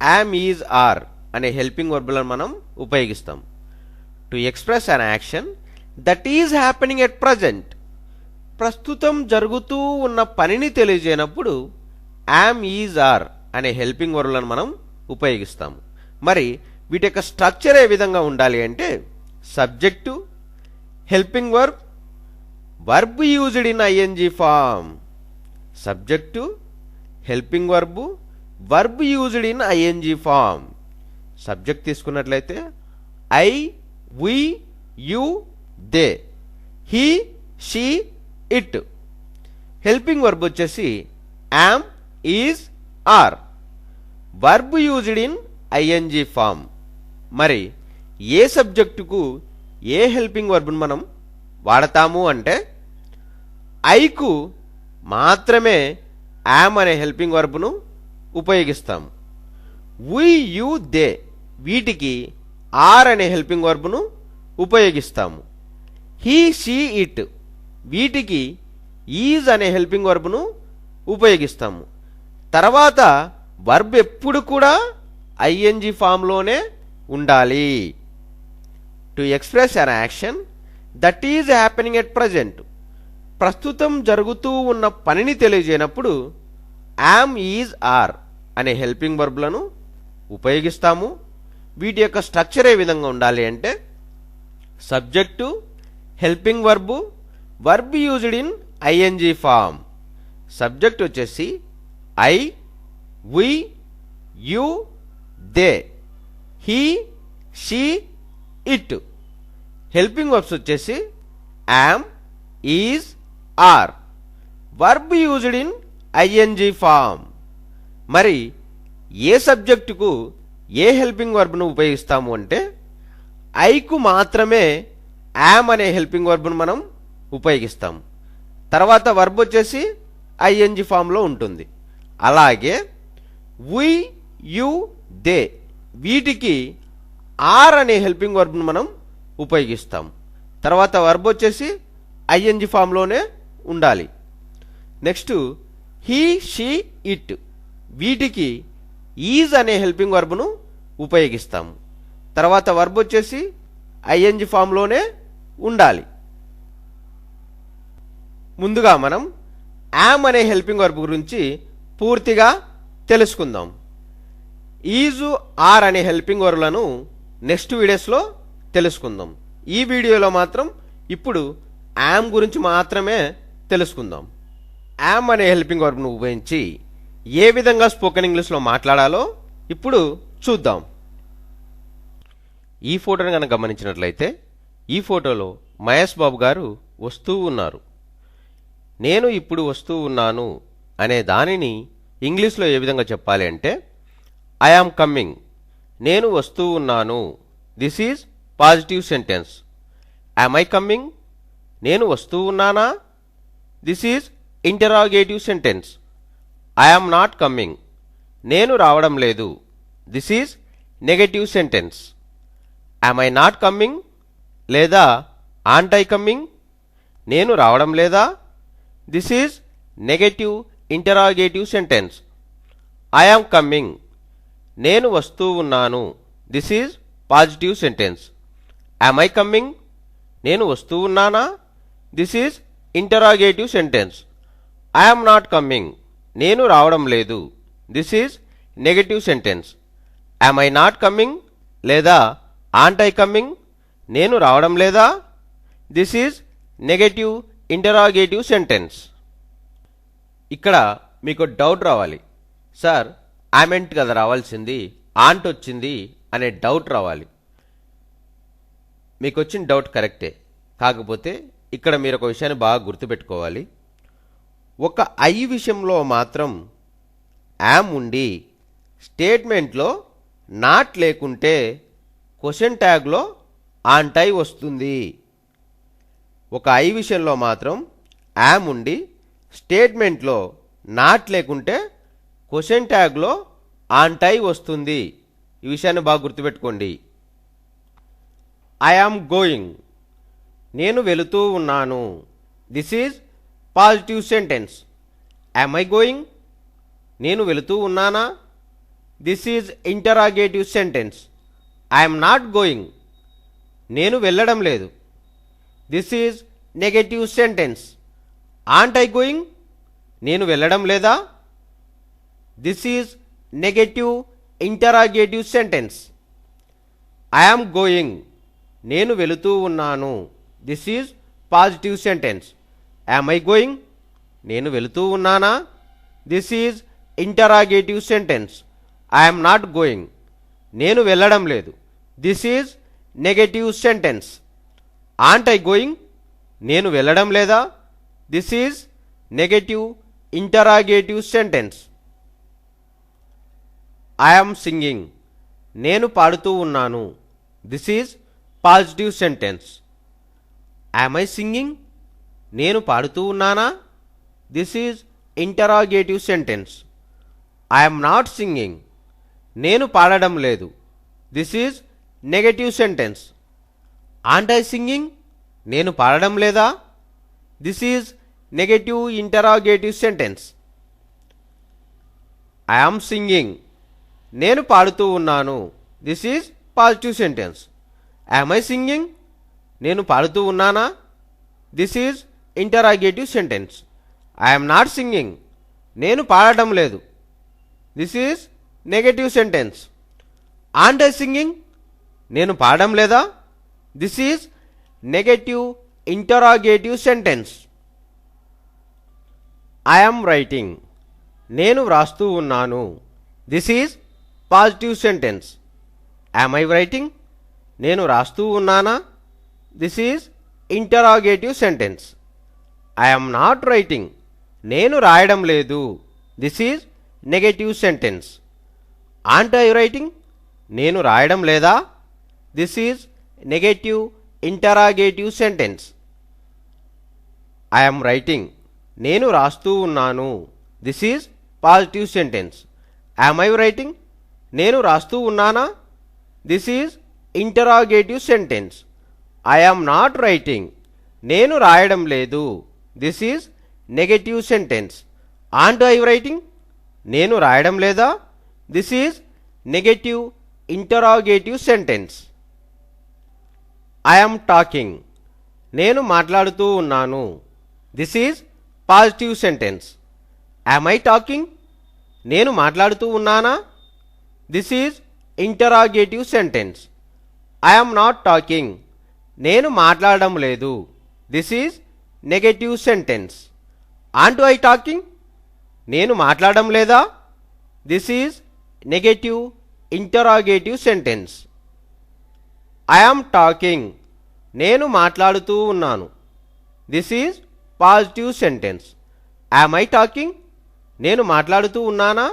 am, is, are అనే helping వర్బులను మనం ఉపయోగిస్తాం. To express an action that is happening at present, ప్రస్తుతం జరుగుతూ ఉన్న పనిని తెలియజేయనప్పుడు యామ్, ఈజ్, ఆర్ అనే హెల్పింగ్ వర్బులను మనం ఉపయోగిస్తాము. మరి వీటి యొక్క స్ట్రక్చర్ ఏ విధంగా ఉండాలి అంటే subject, helping verb, verb used in ING form. Subject, helping verb, verb used in ING form. Subject తీసుకున్నట్లయితే I, we, you, they, he, she, it. Helping verb వచ్చేసి am, is, are. Verb used in ING form. మరి ఏ సబ్జెక్టుకు ఏ helping వర్బ్ను మనం వాడతాము అంటే iQOO మాత్రమే yam అనే helping వర్బ్ను ఉపయోగిస్తాము. వి, యు, దే వీటికి ఆర్ అనే హెల్పింగ్ వర్బ్ను ఉపయోగిస్తాము. హీ, షీ, ఇట్ వీటికి ఈజ్ అనే హెల్పింగ్ వర్బ్ను ఉపయోగిస్తాము. తర్వాత వర్బ్ ఎప్పుడు కూడా ఐఎన్జీ ఫామ్లోనే ఉండాలి. To express an action that is happening at present, ప్రస్తుతం జరుగుతూ ఉన్న పనిని తెలియజేయనప్పుడు యామ్, ఈజ్, ఆర్ అనే హెల్పింగ్ వర్బ్లను ఉపయోగిస్తాము. వీటి యొక్క స్ట్రక్చర్ ఏ విధంగా ఉండాలి అంటే subject, helping verb, verb used in ING form. Subject వచ్చేసి I, we, you, they, he, she, it. Helping verbs వచ్చేసి am, is, are. Verb used in ING form. మరి ఏ సబ్జెక్టుకు ఏ హెల్పింగ్ వర్బ్ను ఉపయోగిస్తాము అంటే ఐకు మాత్రమే యామ్ అనే హెల్పింగ్ వర్బ్ను మనం ఉపయోగిస్తాము. తర్వాత వర్బ్ వచ్చేసి ఐఎన్జీ ఫామ్లో ఉంటుంది. అలాగే వి, యు, దే వీటికి ఆర్ అనే హెల్పింగ్ వర్బ్ను మనం ఉపయోగిస్తాము. తర్వాత వర్బ్ వచ్చేసి ఐఎన్జీ ఫామ్లోనే ఉండాలి. నెక్స్ట్ హీ, షీ, ఇట్ వీటికి ఈజ్ అనే హెల్పింగ్ వర్బ్ను ఉపయోగిస్తాము. తర్వాత వర్బ్ వచ్చేసి ఐఎన్జీ ఫామ్లోనే ఉండాలి. ముందుగా మనం యామ్ అనే హెల్పింగ్ వర్బ్ గురించి పూర్తిగా తెలుసుకుందాం. ఈజు, ఆర్ అనే హెల్పింగ్ వర్బ్లను నెక్స్ట్ వీడియోస్లో తెలుసుకుందాం. ఈ వీడియోలో మాత్రం ఇప్పుడు యామ్ గురించి మాత్రమే తెలుసుకుందాం. యామ్ అనే హెల్పింగ్ వర్బ్ను ఉపయోగించి ఏ విధంగా స్పోకెన్ ఇంగ్లీష్లో మాట్లాడాలో ఇప్పుడు చూద్దాం. ఈ ఫోటోను కనుక గమనించినట్లయితే ఈ ఫోటోలో మహేష్ బాబు గారు వస్తూ ఉన్నారు. నేను ఇప్పుడు వస్తూ ఉన్నాను అనే దానిని ఇంగ్లీష్లో ఏ విధంగా చెప్పాలి అంటే ఐ యామ్ కమ్మింగ్. నేను వస్తూ ఉన్నాను. This is positive sentence. Am I coming? నేను వస్తూ ఉన్నానా? This is interrogative sentence. I am not coming. నేను రావడం లేదు. This is negative sentence. Am I not coming లేదా ఆంట్ ఐ కమ్మింగ్? నేను రావడం లేదా? This is negative interrogative sentence. I yam coming. నేను వస్తూ ఉన్నాను. This is positive sentence. Am I coming? నేను వస్తూ ఉన్నానా? This is interrogative sentence. I am not coming. నేను రావడం లేదు. This is negative sentence. Am I not coming లేదా ఆంట్ ఐ కమ్మింగ్? నేను రావడం లేదా? This is negative interrogative sentence. ఇక్కడ మీకు డౌట్ రావాలి. సార్ ఆమెంట్ కదా రావాల్సింది, ఆంట్ వచ్చింది అనే డౌట్ రావాలి. మీకు వచ్చిన డౌట్ కరెక్టే. కాకపోతే ఇక్కడ మీరు ఒక విషయాన్ని బాగా గుర్తుపెట్టుకోవాలి. ఒక ఐ విషయంలో మాత్రం యామ్ ఉండి స్టేట్మెంట్లో నాట్ లేకుంటే క్వశ్చన్ ట్యాగ్లో ఆంటై వస్తుంది. ఒక ఐ విషయంలో మాత్రం యామ్ ఉండి స్టేట్మెంట్లో నాట్ లేకుంటే క్వశ్చన్ ట్యాగ్లో ఆంటై వస్తుంది. ఈ విషయాన్ని బాగా గుర్తుపెట్టుకోండి. ఐ యామ్ గోయింగ్, నేను వెళుతూ ఉన్నాను. This is positive sentence. Am I going, నేను వెళుతూ ఉన్నానా? This is interrogative sentence. I'm not going, నేను వెళ్ళడం లేదు. This is negative sentence. Aren't I going, నేను వెళ్ళడం లేదా? This is negative interrogative sentence. I am going, నేను వెళుతూ ఉన్నాను. This is positive sentence. Am I going, నేను వెళుతూ ఉన్నానా? This is interrogative sentence. I'm not going, నేను వెళ్ళడం లేదు. This is negative sentence. Aren't I going, నేను వెళ్ళడం లేదా? This is negative interrogative sentence. I am singing, నేను పాడుతూ ఉన్నాను. This is positive sentence. Am I singing, నేను పాడుతూ ఉన్నానా? This is interrogative sentence. I am not singing, నేను పాడడం లేదు. This is negative sentence. Aren't I singing, నేను పాడడం లేదా? This is negative interrogative sentence. I am singing, నేను పాడుతూ ఉన్నాను. This is positive sentence. Am I singing, నేను పాడుతూ ఉన్నానా? This is interrogative sentence. I am not singing, నేను పాడడం లేదు. This is negative sentence. Aren't I singing, నేను పాడడం లేదా? This is negative interrogative sentence. I am writing, నేను వ్రాస్తూ ఉన్నాను. This is positive sentence. Am I writing, నేను రాస్తూ ఉన్నానా? This is interrogative sentence. I am not writing, నేను రాయడం లేదు. This is negative sentence. Aren't I writing, నేను రాయడం లేదా? This is negative interrogative sentence. I am writing, నేను రాస్తూ ఉన్నాను. This is positive sentence. Am I writing, నేను రాస్తూ ఉన్నానా? This is interrogative sentence. I am not writing, నేను రాయడం లేదు. This is negative sentence. Aren't I writing, నేను రాయడం లేదా? This is negative interrogative sentence. I am talking, నేను మాట్లాడుతూ ఉన్నాను. This is positive sentence. Am I talking, నేను మాట్లాడుతూ ఉన్నానా? This is interrogative sentence. I am not talking, నేను మాట్లాడడం లేదు. This is negative sentence. Aren't I talking, నేను మాట్లాడడం లేదా? This is negative interrogative sentence. I am talking, నేను మాట్లాడుతూ ఉన్నాను. This is positive sentence. Am I talking, నేను మాట్లాడుతూ ఉన్నానా?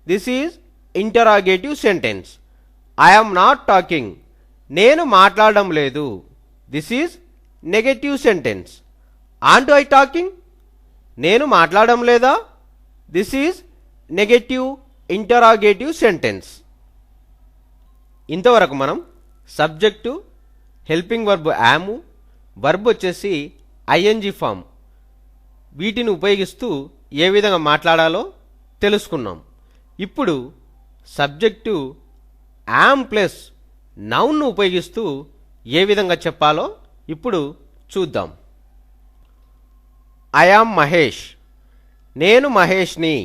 This is interrogative sentence. I am not talking, నేను మాట్లాడడం లేదు. This is negative sentence. Aren't I talking, నేను మాట్లాడడం లేదా? This is negative interrogative sentence. ఇంతవరకు మనం subject, helping verb am, verb వచ్చేసి ఐఎన్జి ఫామ్, వీటిని ఉపయోగిస్తూ ఏ విధంగా మాట్లాడాలో తెలుసుకున్నాం. ఇప్పుడు సబ్జెక్టు యామ్ ప్లస్ నౌన్ను ఉపయోగిస్తూ ఏ విధంగా చెప్పాలో ఇప్పుడు చూద్దాం. ఐ యామ్ మహేష్, నేను మహేష్ని.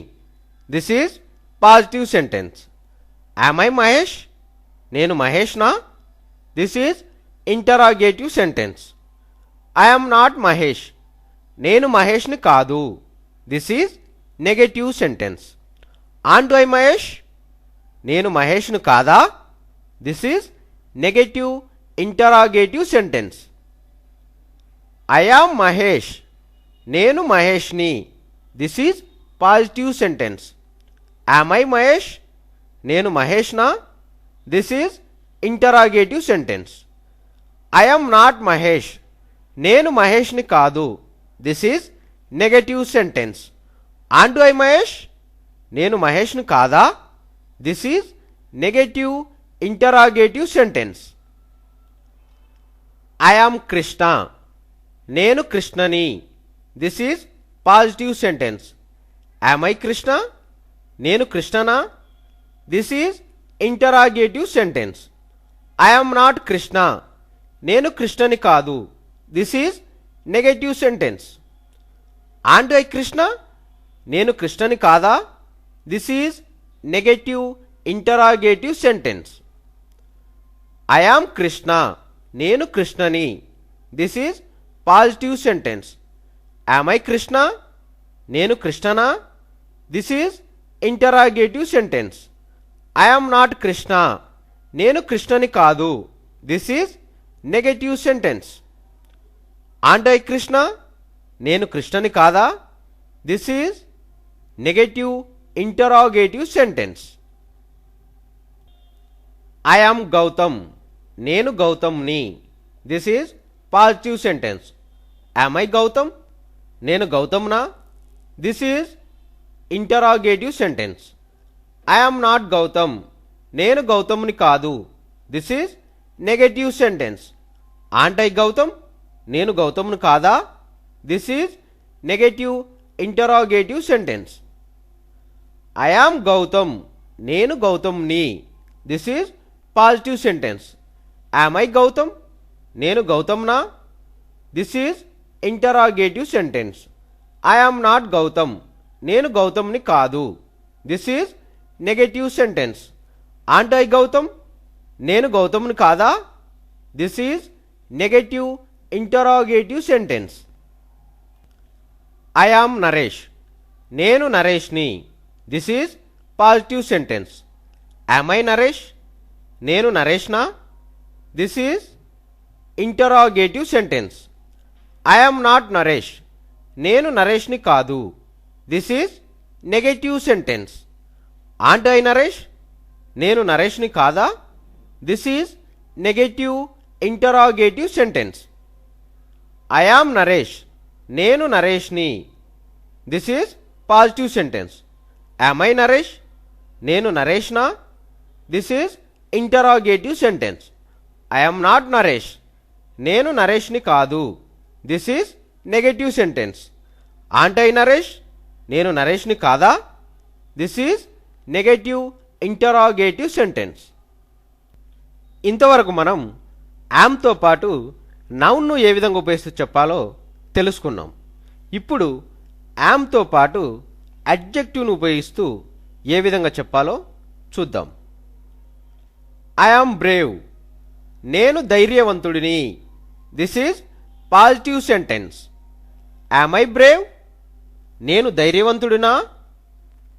This is positive sentence. Am I Mahesh, నేను మహేష్నా? This is interrogative sentence. I am not Mahesh, నేను మహేష్ని కాదు. This is negative sentence. Aren't I Mahesh, నేను మహేష్ను కాదా? This is negative interrogative sentence. I am Mahesh, నేను మహేష్ని. This is positive sentence. Am I Mahesh, నేను మహేష్నా? This is interrogative sentence. I am not Mahesh, నేను మహేష్ని కాదు. This is negative sentence. ఆంటు I Mahesh, నేను మహేష్ని కాదా. This is negative interrogative sentence. I am Krishna, నేను కృష్ణని. This is positive sentence. Am I Krishna, నేను కృష్ణనా. This is interrogative sentence. I am not Krishna, నేను కృష్ణని కాదు. This is negative sentence. Aren't I Krishna, నేను కృష్ణని కాదా. This is negative interrogative sentence. I am Krishna, నేను కృష్ణని. This is positive sentence. Am I Krishna, నేను కృష్ణనా. This is interrogative sentence. I am not Krishna, నేను కృష్ణని కాదు. This is negative sentence. Aren't I Krishna, నేను కృష్ణని కాదా. This is negative interrogative sentence. I am Gautam, నేను గౌతమ్ని. This is positive sentence. Am I Gautam, నేను గౌతమ్నా. This is interrogative sentence. I am not Gautam, నేను గౌతమ్ని కాదు. This is negative sentence. Aren't I Gautam, నేను గౌతమ్ని కాదా. This is negative interrogative sentence. I am Gautam, నేను గౌతమ్ని. This is positive sentence. Am I Gautam, నేను గౌతమ్నా. This is interrogative sentence. I am not Gautam, నేను గౌతమ్ని కాదు. This is negative sentence. Aren't I Gautam, నేను గౌతమ్ని కాదా. This is negative interrogative sentence. I am Naresh, నేను నరేష్ని. This is positive sentence. Am I Naresh, నేను నరేష్నా. This is interrogative sentence. I am not Naresh, నేను నరేష్ని కాదు. This is negative sentence. Aren't I Naresh, నేను నరేష్ని కాదా. This is negative interrogative sentence. I am Naresh, నేను నరేష్ని. This is positive sentence. Am I Naresh, నేను నరేష్నా. This is interrogative sentence. I am not Naresh, నేను నరేష్ని కాదు. This is negative sentence. Aren't I Naresh, నేను నరేష్ని కాదా. This is negative interrogative sentence. ఇంతవరకు మనం యామ్తో పాటు నౌన్ను ఏ విధంగా ఉపయోగిస్తూ చెప్పాలో తెలుసుకున్నాం. ఇప్పుడు యామ్తో పాటు అడ్జెక్టివ్ను ఉపయోగిస్తూ ఏ విధంగా చెప్పాలో చూద్దాం. ఐ యామ్ బ్రేవ్, నేను ధైర్యవంతుడిని. This is positive sentence. Am I brave, నేను ధైర్యవంతుడినా.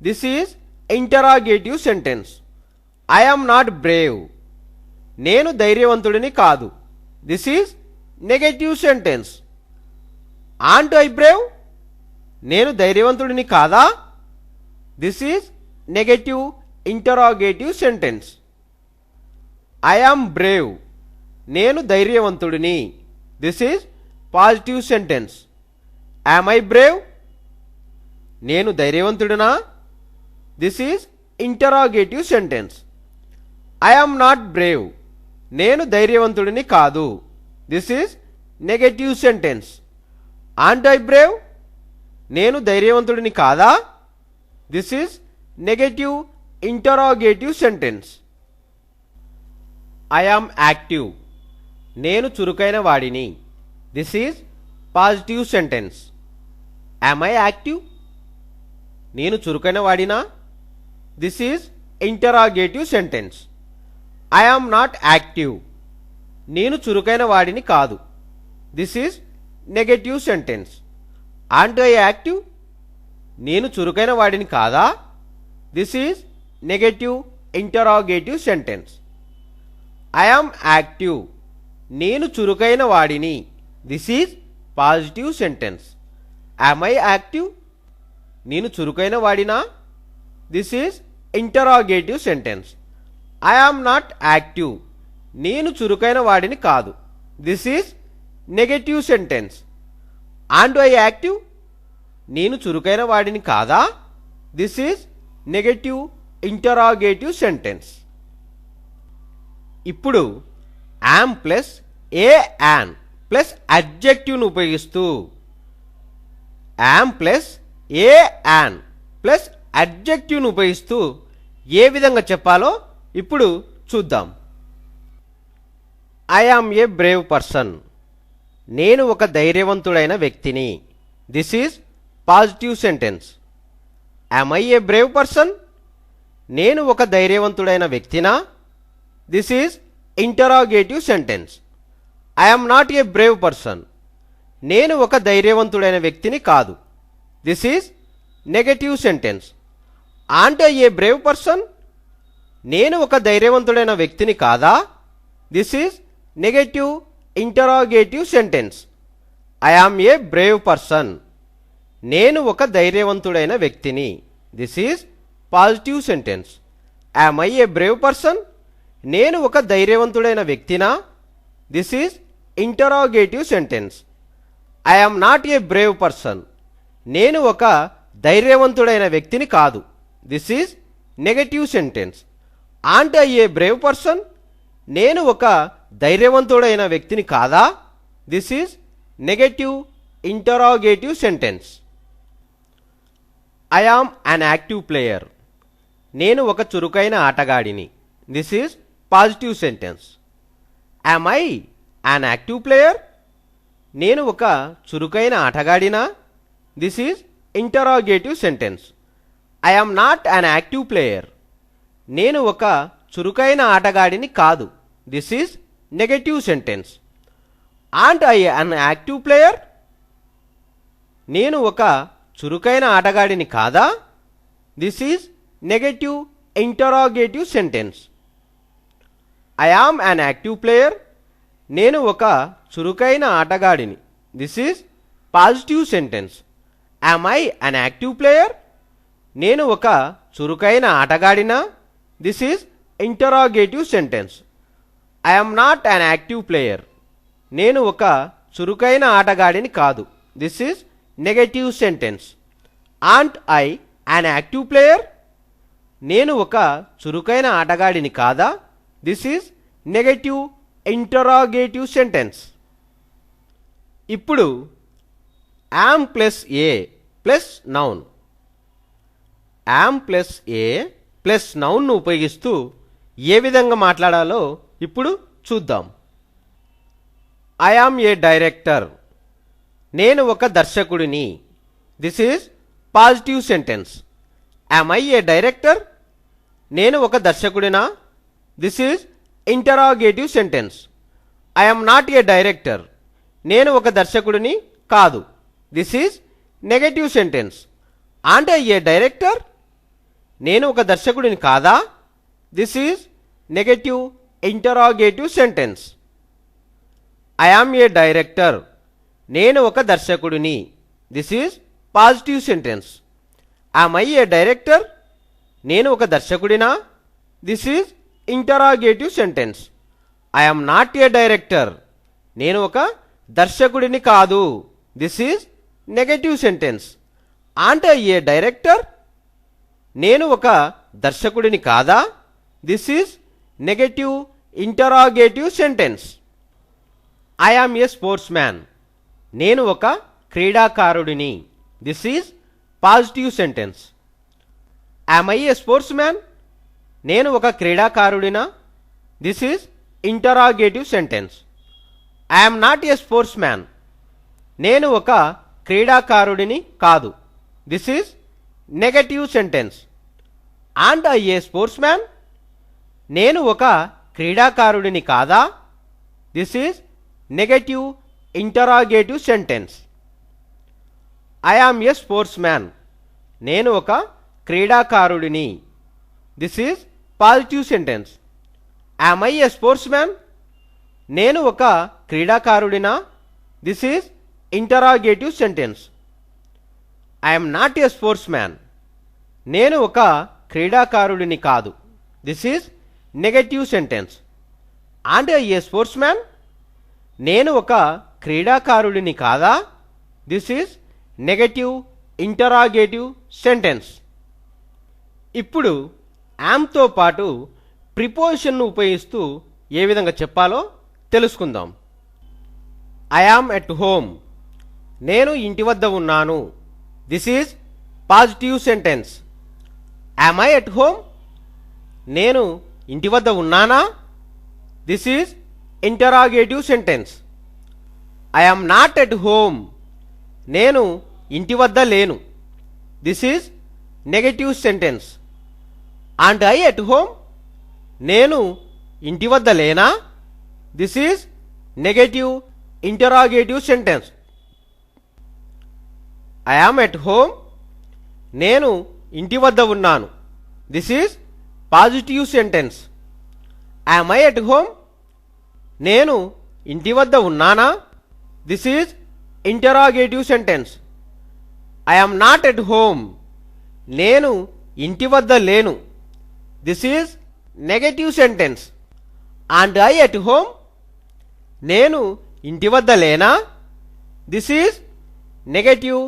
This is interrogative sentence. I am not brave, నేను ధైర్యవంతుడిని కాదు. This is negative sentence. Aren't I brave, నేను ధైర్యవంతుడిని కాదా. This is negative interrogative sentence. I am brave, నేను ధైర్యవంతుడిని. This is positive sentence. Am I brave, నేను ధైర్యవంతుడినా. This is interrogative sentence. I am not brave, నేను ధైర్యవంతుడిని కాదు. This is negative sentence. Aren't I brave, నేను ధైర్యవంతుడిని కాదా. This is negative interrogative sentence. I am active, నేను చురుకైన వాడిని. This is positive sentence. Am I active, నేను చురుకైన వాడినా. This is interrogative sentence. I am not active, నేను చురుకైన వాడిని కాదు. This is negative sentence. Aren't I active, నేను చురుకైన వాడిని కాదా. This is negative interrogative sentence. I am active, నేను చురుకైన వాడిని. This is positive sentence. Am I active, నేను చురుకైన వాడినా. This is interrogative sentence. I am not active, నేను చురుకైన వాడిని కాదు. This is negative sentence. Aren't I active? నేను చురుకైన వాడిని కాదా? This is negative interrogative sentence. ఇప్పుడు am plus a an plus అడ్జెక్టివ్ను ఉపయోగిస్తూ am plus a an plus అడ్జెక్టివ్ను ఉపయోగిస్తూ ఏ విధంగా చెప్పాలో ఇప్పుడు చూద్దాం. I am a brave person. నేను ఒక ధైర్యవంతుడైన వ్యక్తిని. This is positive sentence. Am I a brave person? నేను ఒక ధైర్యవంతుడైన వ్యక్తినా? This is interrogative sentence. I am not a brave person. నేను ఒక ధైర్యవంతుడైన వ్యక్తిని కాదు. This is negative sentence. Aren't I a brave person? నేను ఒక ధైర్యవంతుడైన వ్యక్తిని కాదా? This is negative interrogative sentence. I am a brave person. నేను ఒక ధైర్యవంతుడైన వ్యక్తిని. This is positive sentence. Am I a brave person? నేను ఒక ధైర్యవంతుడైన వ్యక్తినా? This is interrogative sentence. I am not a brave person. నేను ఒక ధైర్యవంతుడైన వ్యక్తిని కాదు. This is negative sentence. Aren't I a brave person? నేను ఒక ధైర్యవంతుడైన వ్యక్తిని కాదా? This is negative interrogative sentence. I am an active player. నేను ఒక చురుకైన ఆటగాడిని. This is positive sentence. Am I an active player? నేను ఒక చురుకైన ఆటగాడినా? This is interrogative sentence. I am not an active player. నేను ఒక చురుకైన ఆటగాడిని కాదు. This is negative sentence. Aren't I an active player? నేను ఒక చురుకైన ఆటగాడిని కాదా? This is negative interrogative sentence. I am an active player? నేను ఒక చురుకైన ఆటగాడిని. This is positive sentence. Am I an active player? నేను ఒక చురుకైన ఆటగాడినా? This is interrogative sentence. I am not an active player. నేను ఒక చురుకైన ఆటగాడిని కాదు. This is negative sentence. Aren't I an active player? నేను ఒక చురుకైన ఆటగాడిని కాదా? This is negative interrogative sentence. ఇప్పుడు am plus a plus noun. Am plus a plus నౌన్ను ఉపయోగిస్తూ ఏ విధంగా మాట్లాడాలో ఇప్పుడు చూద్దాం. I am a director. నేను ఒక దర్శకుడిని. This is positive sentence. Am I a director? నేను ఒక దర్శకుడినా? This is interrogative sentence. I am not a director. నేను ఒక దర్శకుడిని కాదు. This is negative sentence. Aren't I a director? నేను ఒక దర్శకుడిని కాదా? This is negative interrogative sentence. I am a director. నేను ఒక దర్శకుడిని. This is positive sentence. Am I a director? నేను ఒక దర్శకుడినా? This is interrogative sentence. I am not a director. నేను ఒక దర్శకుడిని కాదు. This is negative sentence. Aren't I a director? నేను ఒక దర్శకుడిని కాదా? This is negative interrogative sentence. I am a sports man. నేను ఒక క్రీడాకారుడిని. This is positive sentence. Am I a sports man? నేను ఒక క్రీడాకారుడినా? This is interrogative sentence. I am not a sports man. నేను ఒక క్రీడాకారుడిని కాదు. This is negative sentence. Aren't I a sports man? నేను ఒక క్రీడాకారుడిని కాదా? This is negative interrogative sentence. I am a sports man. నేను ఒక క్రీడాకారుడిని. This is positive sentence. Am I a sports man? నేను ఒక క్రీడాకారుడినా? This is interrogative sentence. I am not a sports man. నేను ఒక క్రీడాకారుడిని కాదు. This is negative sentence. Aren't I a sports man? నేను ఒక క్రీడాకారుడిని కాదా? This is negative interrogative sentence. ఇప్పుడు యామ్తో పాటు ప్రిపోజిషన్ను ఉపయోగిస్తూ ఏ విధంగా చెప్పాలో తెలుసుకుందాం. I am at home. నేను ఇంటి వద్ద ఉన్నాను. This is positive sentence. Am I at home? నేను ఇంటి వద్ద ఉన్నానా? This is interrogative sentence. I am not at home. నేను ఇంటి వద్ద లేను. This is negative sentence. Aren't I at home? నేను ఇంటి వద్ద లేనా? This is negative interrogative sentence. I am at home. నేను ఇంటి వద్ద ఉన్నాను. This is positive sentence. Am I at home? నేను ఇంటి వద్ద ఉన్నానా? This is interrogative sentence. I am not at home. నేను ఇంటి వద్ద లేను. This is negative sentence. Aren't I at home? నేను ఇంటి వద్ద లేనా? This is negative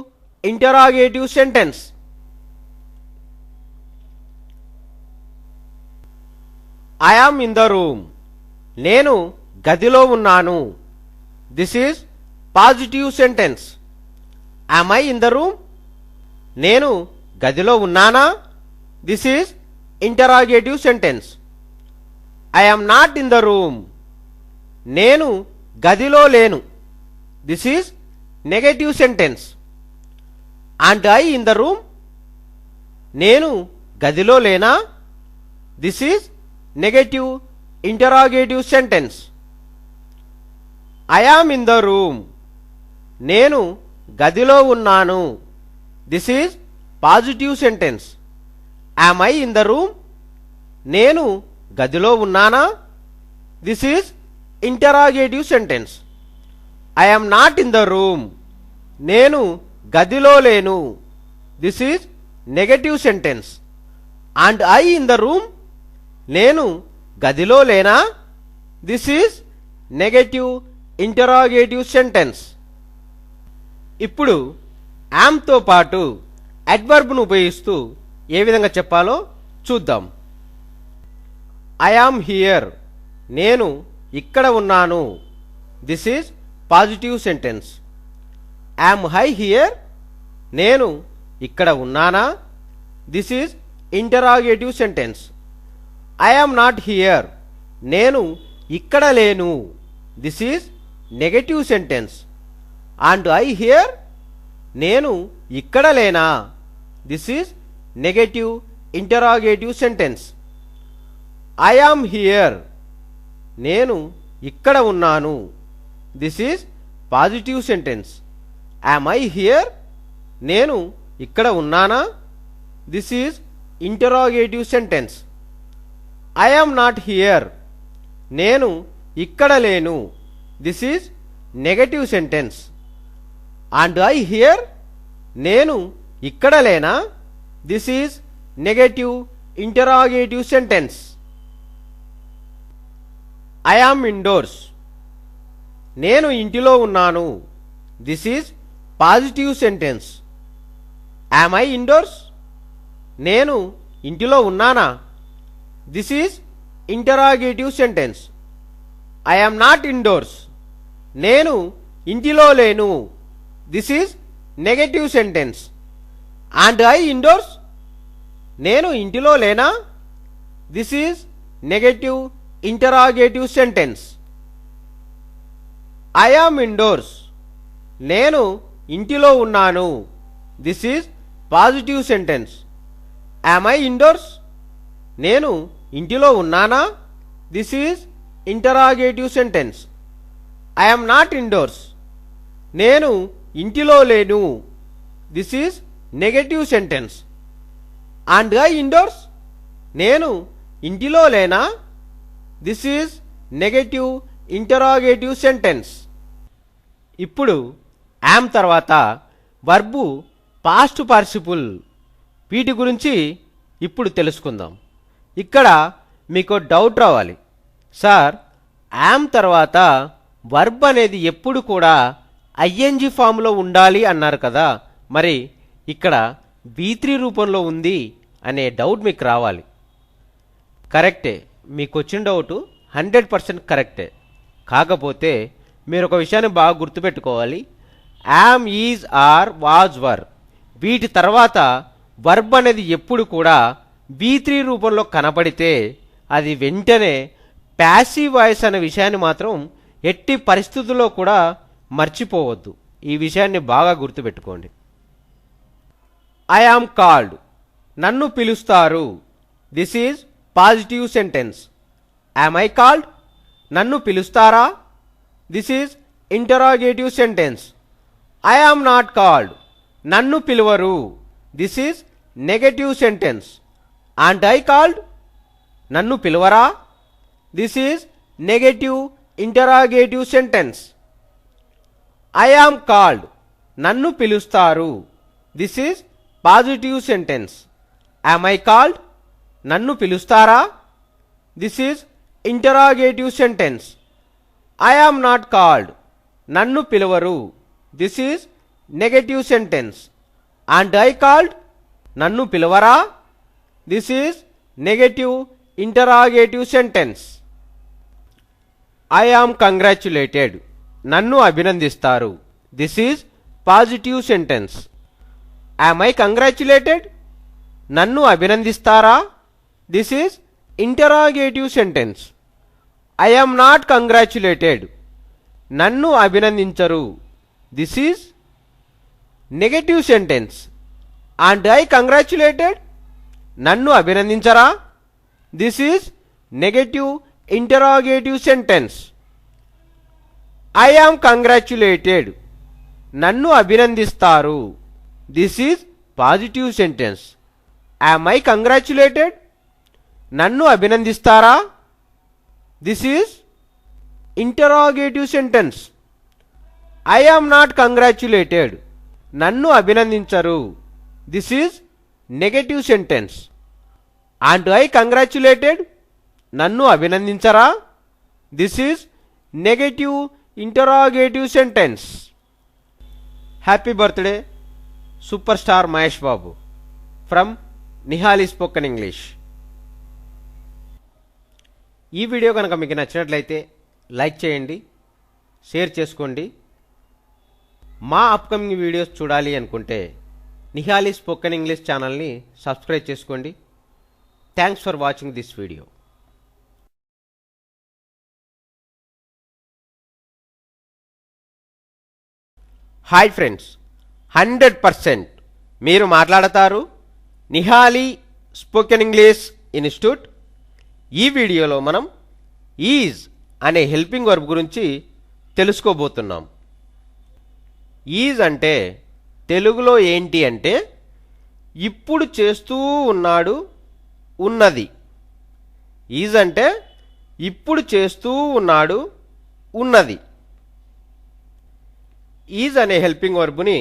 interrogative sentence. I am in the room. నేను గదిలో ఉన్నాను. This is positive sentence. Am I in the room? నేను గదిలో ఉన్నానా? This is interrogative sentence. I am not in the room. నేను గదిలో లేను. This is negative sentence. Aren't I in the room? నేను గదిలో లేనా? This is negative interrogative sentence. I am in the room. నేను గదిలో ఉన్నాను. This is positive sentence. Am I in the room? నేను గదిలో ఉన్నానా? This is interrogative sentence. I am not in the room. నేను గదిలో లేను. This is negative sentence. Aren't I in the room? నేను గదిలో లేనా? This is negative interrogative sentence. ఇప్పుడు యామ్తో పాటు అడ్వర్బ్ను ఉపయోగిస్తూ ఏ విధంగా చెప్పాలో చూద్దాం. I yam here. నేను ఇక్కడ ఉన్నాను. This is positive sentence. Am I here? నేను ఇక్కడ ఉన్నానా? This is interrogative sentence. I am not here. నేను ఇక్కడ లేను. This is negative sentence. Aren't I here? నేను ఇక్కడ లేనా? This is negative interrogative sentence. I yam here. నేను ఇక్కడ ఉన్నాను. This is positive sentence. Am I here? నేను ఇక్కడ ఉన్నానా? This is interrogative sentence. I am not here. నేను ఇక్కడ లేను. This is negative sentence. Aren't I here? నేను ఇక్కడ లేనా? This is negative interrogative sentence. I yam indoors. నేను ఇంటిలో ఉన్నాను. This is positive sentence. Am I indoors? నేను ఇంటిలో ఉన్నానా? This is interrogative sentence. I am not indoors. నేను ఇంటిలో లేను. This is negative sentence. Aren't I indoors? నేను ఇంటిలో లేనా? This is negative interrogative sentence. I yam indoors. నేను ఇంటిలో ఉన్నాను. This is positive sentence. Am I indoors? నేను ఇంటిలో ఉన్నానా? This is interrogative sentence. I am not indoors. నేను ఇంటిలో లేను. This is negative sentence. Aren't I indoors? నేను ఇంటిలో లేనా? This is negative interrogative sentence. ఇప్పుడు యామ్ తర్వాత వర్బు పాస్ట్ పార్టిసిపుల్, వీటి గురించి ఇప్పుడు తెలుసుకుందాం. ఇక్కడ మీకు డౌట్ రావాలి, సార్ యామ్ తర్వాత వర్బ్ అనేది ఎప్పుడు కూడా ఐఎన్జి ఫామ్లో ఉండాలి అన్నారు కదా, మరి ఇక్కడ V3 రూపంలో ఉంది అనే డౌట్ మీకు రావాలి. కరెక్టే, మీకు వచ్చిన డౌట్ 100% కరెక్టే. కాకపోతే మీరు ఒక విషయాన్ని బాగా గుర్తుపెట్టుకోవాలి. యామ్, ఈజ్, ఆర్, వాజ్, వర్ వీటి తర్వాత వర్బ్ అనేది ఎప్పుడు కూడా V3 రూపంలో కనపడితే అది వెంటనే ప్యాసివ్ వాయిస్ అనే విషయాన్ని మాత్రం ఎట్టి పరిస్థితుల్లో కూడా మర్చిపోవద్దు. ఈ విషయాన్ని బాగా గుర్తుపెట్టుకోండి. ఐ యామ్ కాల్డ్, నన్ను పిలుస్తారు. This is positive sentence. Am I called, నన్ను పిలుస్తారా? This is interrogative sentence. I am not called, నన్ను పిలువరు. This is negative sentence. Aren't I called, నన్ను పిలువరా? This is negative interrogative sentence. I am called, నన్ను పిలుస్తారు. This is positive sentence. Am I called, నన్ను పిలుస్తారా? This is interrogative sentence. I am not called, నన్ను పిలువరు. This is negative sentence. Aren't I called, నన్ను పిలువరా? This is negative interrogative sentence. I am congratulated, నన్ను అభినందిస్తారు. This is positive sentence. Am I congratulated, నన్ను అభినందిస్తారా? This is interrogative sentence. I am not congratulated, నన్ను అభినందించరు. This is negative sentence. Aren't I congratulated, నన్ను అభినందించరా? This is negative interrogative sentence. I am congratulated, నన్ను అభినందిస్తారు. This is positive sentence. Am I congratulated, నన్ను అభినందిస్తారా? This is interrogative sentence. I am not congratulated, నన్ను అభినందించరు. This is negative sentence. Aren't I congratulated, నన్ను అభినందించరా? This is negative interrogative sentence. Happy birthday super star Mahesh Babu from Nihali spoken English. ఈ video కనుక మీకు నచ్చినట్లయితే లైక్ చేయండి, షేర్ చేసుకోండి. మా అప్కమింగ్ వీడియోస్ చూడాలి అనుకుంటే నిహాలి స్పోకెన్ ఇంగ్లీష్ ఛానల్ని సబ్స్క్రైబ్ చేసుకోండి. Thanks for watching this video. Hi friends, 100% మీరు మాట్లాడతారు నిహాలి స్పోకెన్ ఇంగ్లీష్ ఇన్స్టిట్యూట్. ఈ వీడియోలో మనం ఈజ్ అనే హెల్పింగ్ వర్బ్ గురించి తెలుసుకోబోతున్నాం. ఈజ్ అంటే తెలుగులో ఏంటి అంటే ఇప్పుడు చేస్తూ ఉన్నాడు, ఉన్నది. ఈజ్ అంటే ఇప్పుడు చేస్తూ ఉన్నాడు, ఉన్నది. ఈజ్ అనే హెల్పింగ్ వర్బ్ని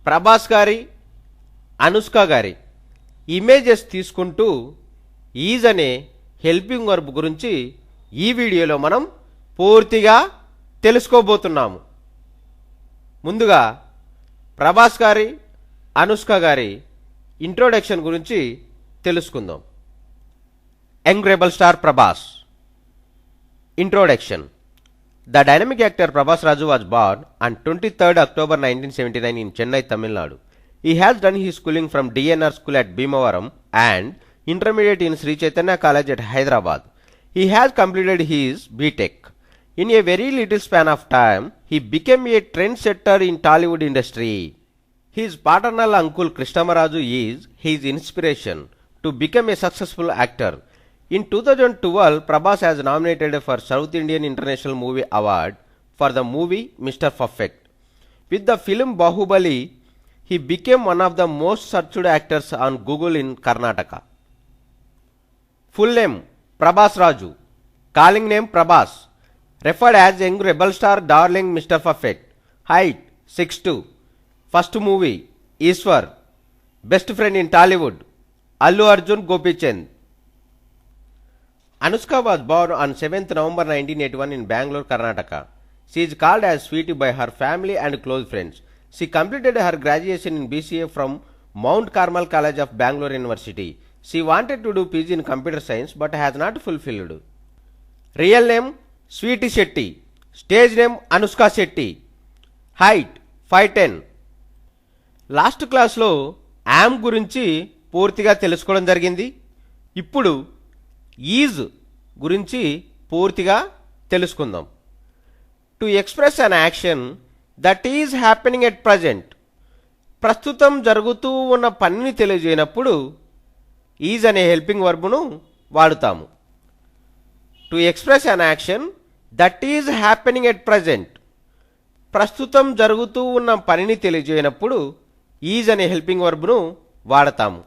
ప్రభాస్ గారి, అనుష్క గారి ఇమేజెస్ తీసుకుంటూ ఈజ్ అనే హెల్పింగ్ వర్బ్ గురించి ఈ వీడియోలో మనం పూర్తిగా తెలుసుకోబోతున్నాము. ముందుగా ప్రభాస్ గారి, అనుష్క గారి ఇంట్రొడక్షన్ గురించి తెలుసుకుందాం. Young rebel star Prabhas. Introduction. The dynamic actor Prabhas Raju was born on 23rd October 1979 in Chennai, Tamil Nadu. He has done his schooling from DNR School at Bhimavaram and intermediate in Sri Chaitanya College at Hyderabad. He has completed his BTech. In a very little span of time, he became a trendsetter in Tollywood industry. His paternal uncle Krishnamaraju is his inspiration to become a successful actor. In 2012, Prabhas was nominated for South Indian International Movie Award for the movie Mr. Perfect. With the film Bahubali, he became one of the most searched actors on Google in Karnataka. Full name Prabhas Raju. Calling name Prabhas. Referred as young rebel star darling Mr. Perfect. Height 6'2". First movie Ishwar. Best friend in Tollywood Allu Arjun Gopichand. Anushka was born on 7th November 1981 in Bangalore, Karnataka. She is called as Sweetie by her family and close friends. She completed her graduation in BCA from Mount Carmel College of Bangalore University. She wanted to do PG in computer science but has not fulfilled. Real name Sweetie Shetty. Stage name Anushka Shetty. Height 5'10". Last క్లాస్లో yam గురించి పూర్తిగా తెలుసుకోవడం జరిగింది. ఇప్పుడు is గురించి పూర్తిగా తెలుసుకుందాం. To express an action that is happening at present, ప్రస్తుతం జరుగుతూ ఉన్న పనిని తెలియజేయనప్పుడు ఈజ్ అనే హెల్పింగ్ వర్బ్ను వాడుతాము. To express an action that is happening at present, ప్రస్తుతం జరుగుతూ ఉన్న పనిని తెలియజేయనప్పుడు ఈజ్ అనే హెల్పింగ్ వర్బ్ను వాడతాము.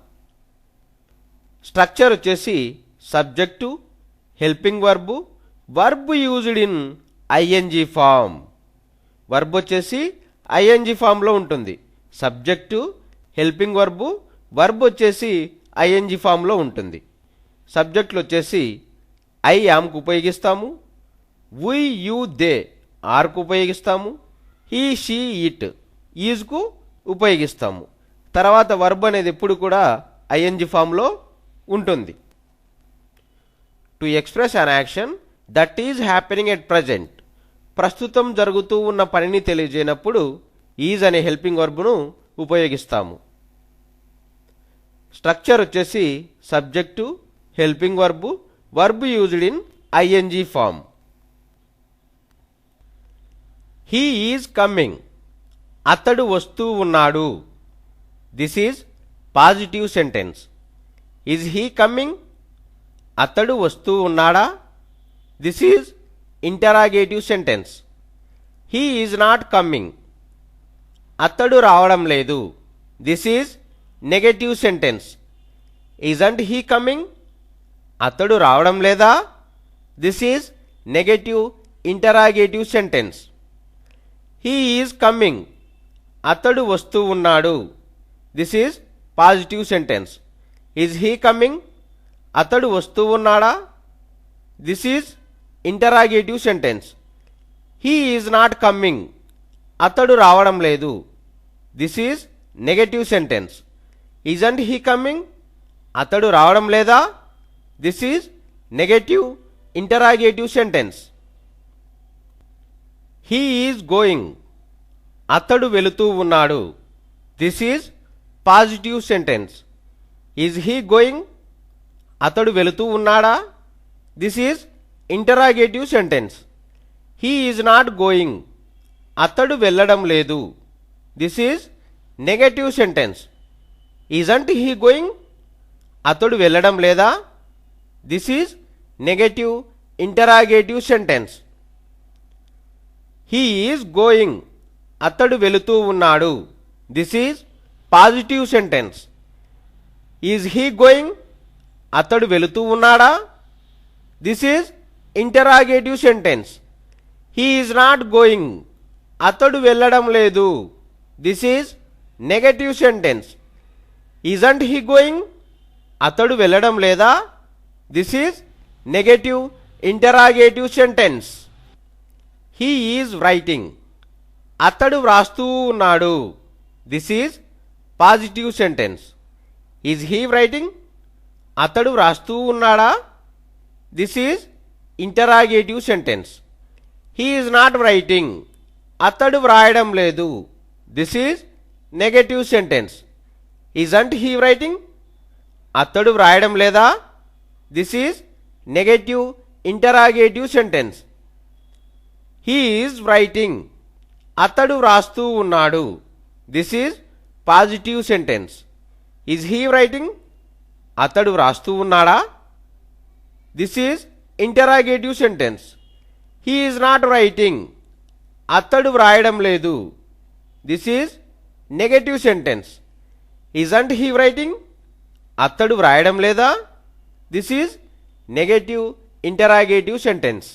స్ట్రక్చర్ వచ్చేసి subject, helping verb, verb used in ING form. Verb వచ్చేసి ఐఎన్జీ ఫామ్లో ఉంటుంది. సబ్జెక్టు, హెల్పింగ్ వర్బు, వర్బ్ వచ్చేసి ఐఎన్జీ ఫామ్లో ఉంటుంది. సబ్జెక్టులు వచ్చేసి ఐ యామ్కు ఉపయోగిస్తాము, వి యు దే ఆర్కు ఉపయోగిస్తాము, హీ షీ ఇట్ ఈజ్కు ఉపయోగిస్తాము. తర్వాత వర్బ్ అనేది ఎప్పుడు కూడా ఐఎన్జీ ఫామ్లో ఉంటుంది. To express an action that is happening at present, ప్రస్తుతం జరుగుతూ ఉన్న పనిని తెలియజేయనప్పుడు ఈజ్ అనే హెల్పింగ్ వర్బ్ను ఉపయోగిస్తాము. స్ట్రక్చర్ వచ్చేసి subject, helping verb, verb used in ING form. He is coming, అతడు వస్తూ ఉన్నాడు. This is positive sentence. Is he coming, అతడు వస్తూ ఉన్నాడా. This is interrogative sentence. He is not coming, అతడు రావడం లేదు. This is negative sentence. Isn't he coming, అతడు రావడం లేదా. This is negative interrogative sentence. He is coming, అతడు వస్తూ ఉన్నాడు. This is positive sentence. Is he coming, అతడు వస్తూ ఉన్నాడా. This is interrogative sentence. He is not coming, అతడు రావడం లేదు. This is negative sentence. Isn't he coming, అతడు రావడం లేదా. This is negative interrogative sentence. He is going, అతడు వెళుతూ ఉన్నాడు. This is positive sentence. Is he going, అతడు వెళుతూ ఉన్నాడా. This is interrogative sentence. He is not going, అతడు వెళ్ళడం లేదు. This is negative sentence. Isn't he going, అతడు వెళ్ళడం లేదా. This is negative interrogative sentence. He is going, అతడు వెళుతూ ఉన్నాడు. This is positive sentence. Is he going, అతడు వెళుతూ ఉన్నాడా. This is interrogative sentence. He is not going, అతడు వెళ్ళడం లేదు. This is negative sentence. Isn't he going, అతడు వెళ్ళడం లేదా. This is negative interrogative sentence. He is writing, అతడు వ్రాస్తూ ఉన్నాడు. This is positive sentence. Is he writing, అతడు వ్రాస్తూ ఉన్నాడా. This is interrogative sentence. He is not writing, అతడు వ్రాయడం లేదు. This is negative sentence. Isn't he writing, అతడు వ్రాయడం లేదా. This is negative interrogative sentence. He is writing, అతడు వ్రాస్తూ ఉన్నాడు. This is positive sentence. Is he writing, అతడు వ్రాస్తూ ఉన్నాడా. This is interrogative sentence. He is not writing, అతడు వ్రాయడం లేదు. This is negative sentence. Isn't he writing, అతడు వ్రాయడం లేదా. This is negative interrogative sentence.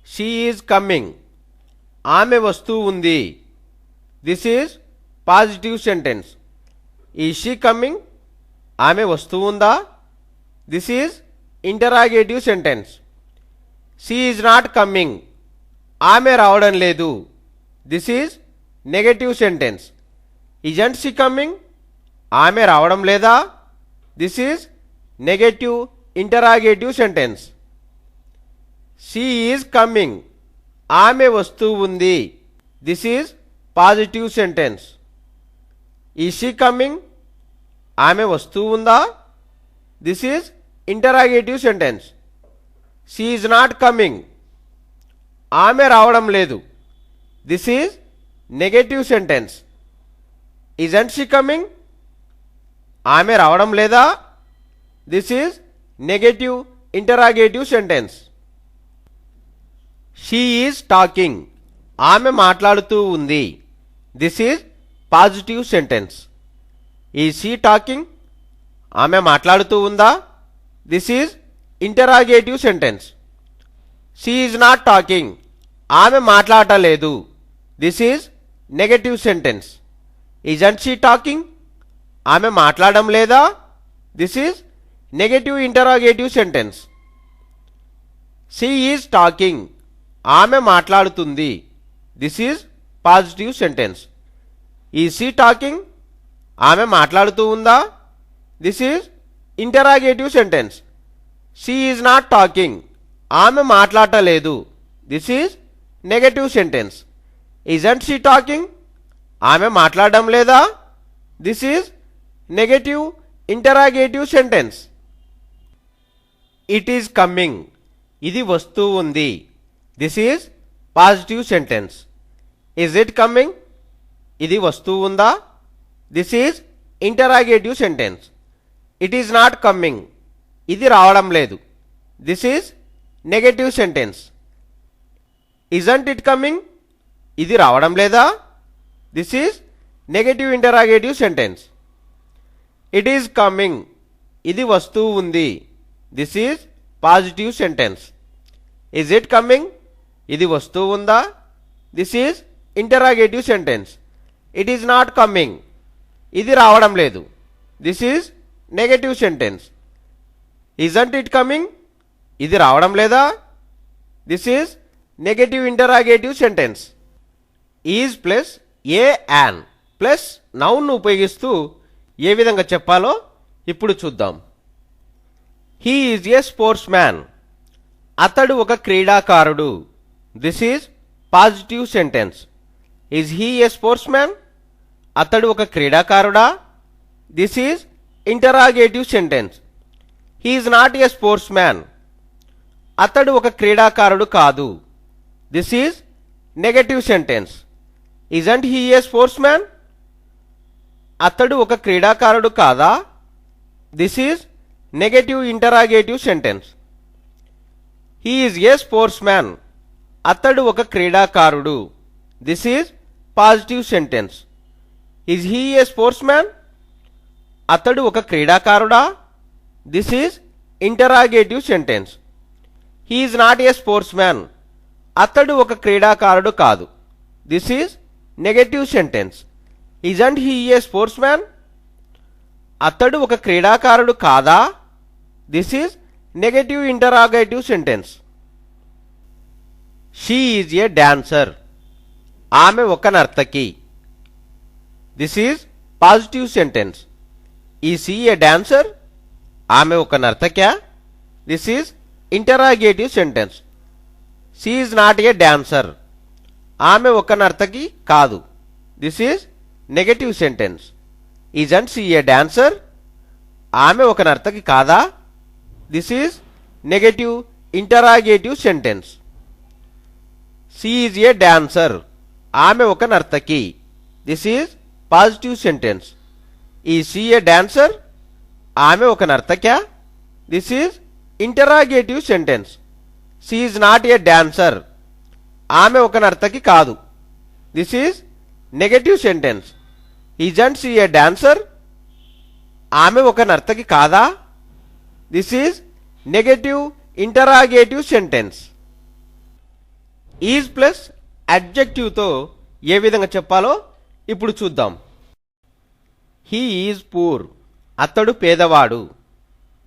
She is coming, ఆమె వస్తూ ఉంది. This is positive sentence. Is she coming, ఆమె వస్తూ ఉందా. This is interrogative sentence. She is not coming, ఆమె రావడం లేదు. This is negative sentence. Isn't she coming, ఆమె రావడం లేదా. This is negative interrogative sentence. She is coming, ఆమె వస్తూ ఉంది. This is positive sentence. Is she coming, ఆమె వస్తూ ఉందా. This is interrogative sentence. She is not coming, ఆమె రావడం లేదు. This is negative sentence. Isn't she coming, ఆమె రావడం లేదా. This is negative interrogative sentence. She is talking, ఆమె మాట్లాడుతూ ఉంది. This is positive sentence. Is she talking, ఆమె మాట్లాడుతూ ఉందా. This is interrogative sentence. She is not talking, ఆమె మాట్లాడలేదు. This is negative sentence. Isn't she talking, ఆమె మాట్లాడడం లేదా. This is negative interrogative sentence. She is talking, ఆమె మాట్లాడుతుంది. This is positive sentence. Is she talking, ఆమె మాట్లాడుతూ ఉందా. This is interrogative sentence. She is not talking, ఆమె మాట్లాడలేదు. This is negative sentence. Isn't she talking, ఆమె మాట్లాడడం లేదా. This is negative interrogative sentence. It is coming, ఇది వస్తూ ఉంది. This is positive sentence. Is it coming, ఇది వస్తూ ఉందా. This is interrogative sentence. It is not coming, ఇది రావడం లేదు. This is negative sentence. Isn't it coming, ఇది రావడం లేదా. This is negative interrogative sentence. It is coming, ఇది వస్తూ ఉంది. This is positive sentence. Is it coming, ఇది వస్తూ ఉందా. This is interrogative sentence. It is not coming, ఇది రావడం లేదు. This is negative sentence. Isn't it coming, ఇది రావడం లేదా. This is negative interrogative sentence. Is plus a an plus నౌన్ను ఉపయోగిస్తూ ఏ విధంగా చెప్పాలో ఇప్పుడు చూద్దాం. He is a sports man, అతడు ఒక క్రీడాకారుడు. This is positive sentence. Is he a sports man, అతడు ఒక క్రీడాకారుడా. This is interrogative sentence. He is not a sports man, అతడు ఒక క్రీడాకారుడు కాదు. This is negative sentence. Isn't he a sports man, అతడు ఒక క్రీడాకారుడు కాదా. This is negative interrogative sentence. He is a sports man, అతడు ఒక క్రీడాకారుడు. This is positive sentence. Is he a sports man, అతడు ఒక క్రీడాకారుడా. This is interrogative sentence. He is not a sports man, అతడు ఒక క్రీడాకారుడు కాదు. This is negative sentence. Isn't he a sports man, అతడు ఒక క్రీడాకారుడు కాదా. This is negative interrogative sentence. She is a dancer, ఆమె ఒక నర్తకి. This is positive sentence. Is she a dancer, ఆమె ఒక నర్తక్యా. This is interrogative sentence. She is not a dancer, ఆమె ఒక నర్తకి కాదు. This is negative sentence. Isn't she a dancer, ఆమె ఒక నర్తకి కాదా. This is negative interrogative sentence. She is a dancer, ఆమె ఒక నర్తకి. This is positive sentence. Is she a dancer, ఆమె ఒక నర్తక్యా. This is interrogative sentence. She is not a dancer, ఆమె ఒక నర్తకి కాదు. This is negative sentence. Isn't she a dancer, ఆమె ఒక నర్తకి కాదా. This is negative interrogative sentence. Is plus అడ్జెక్టివ్తో ఏ విధంగా చెప్పాలో ఇప్పుడు చూద్దాం. హీ ఈజ్ పూర్, అతడు పేదవాడు.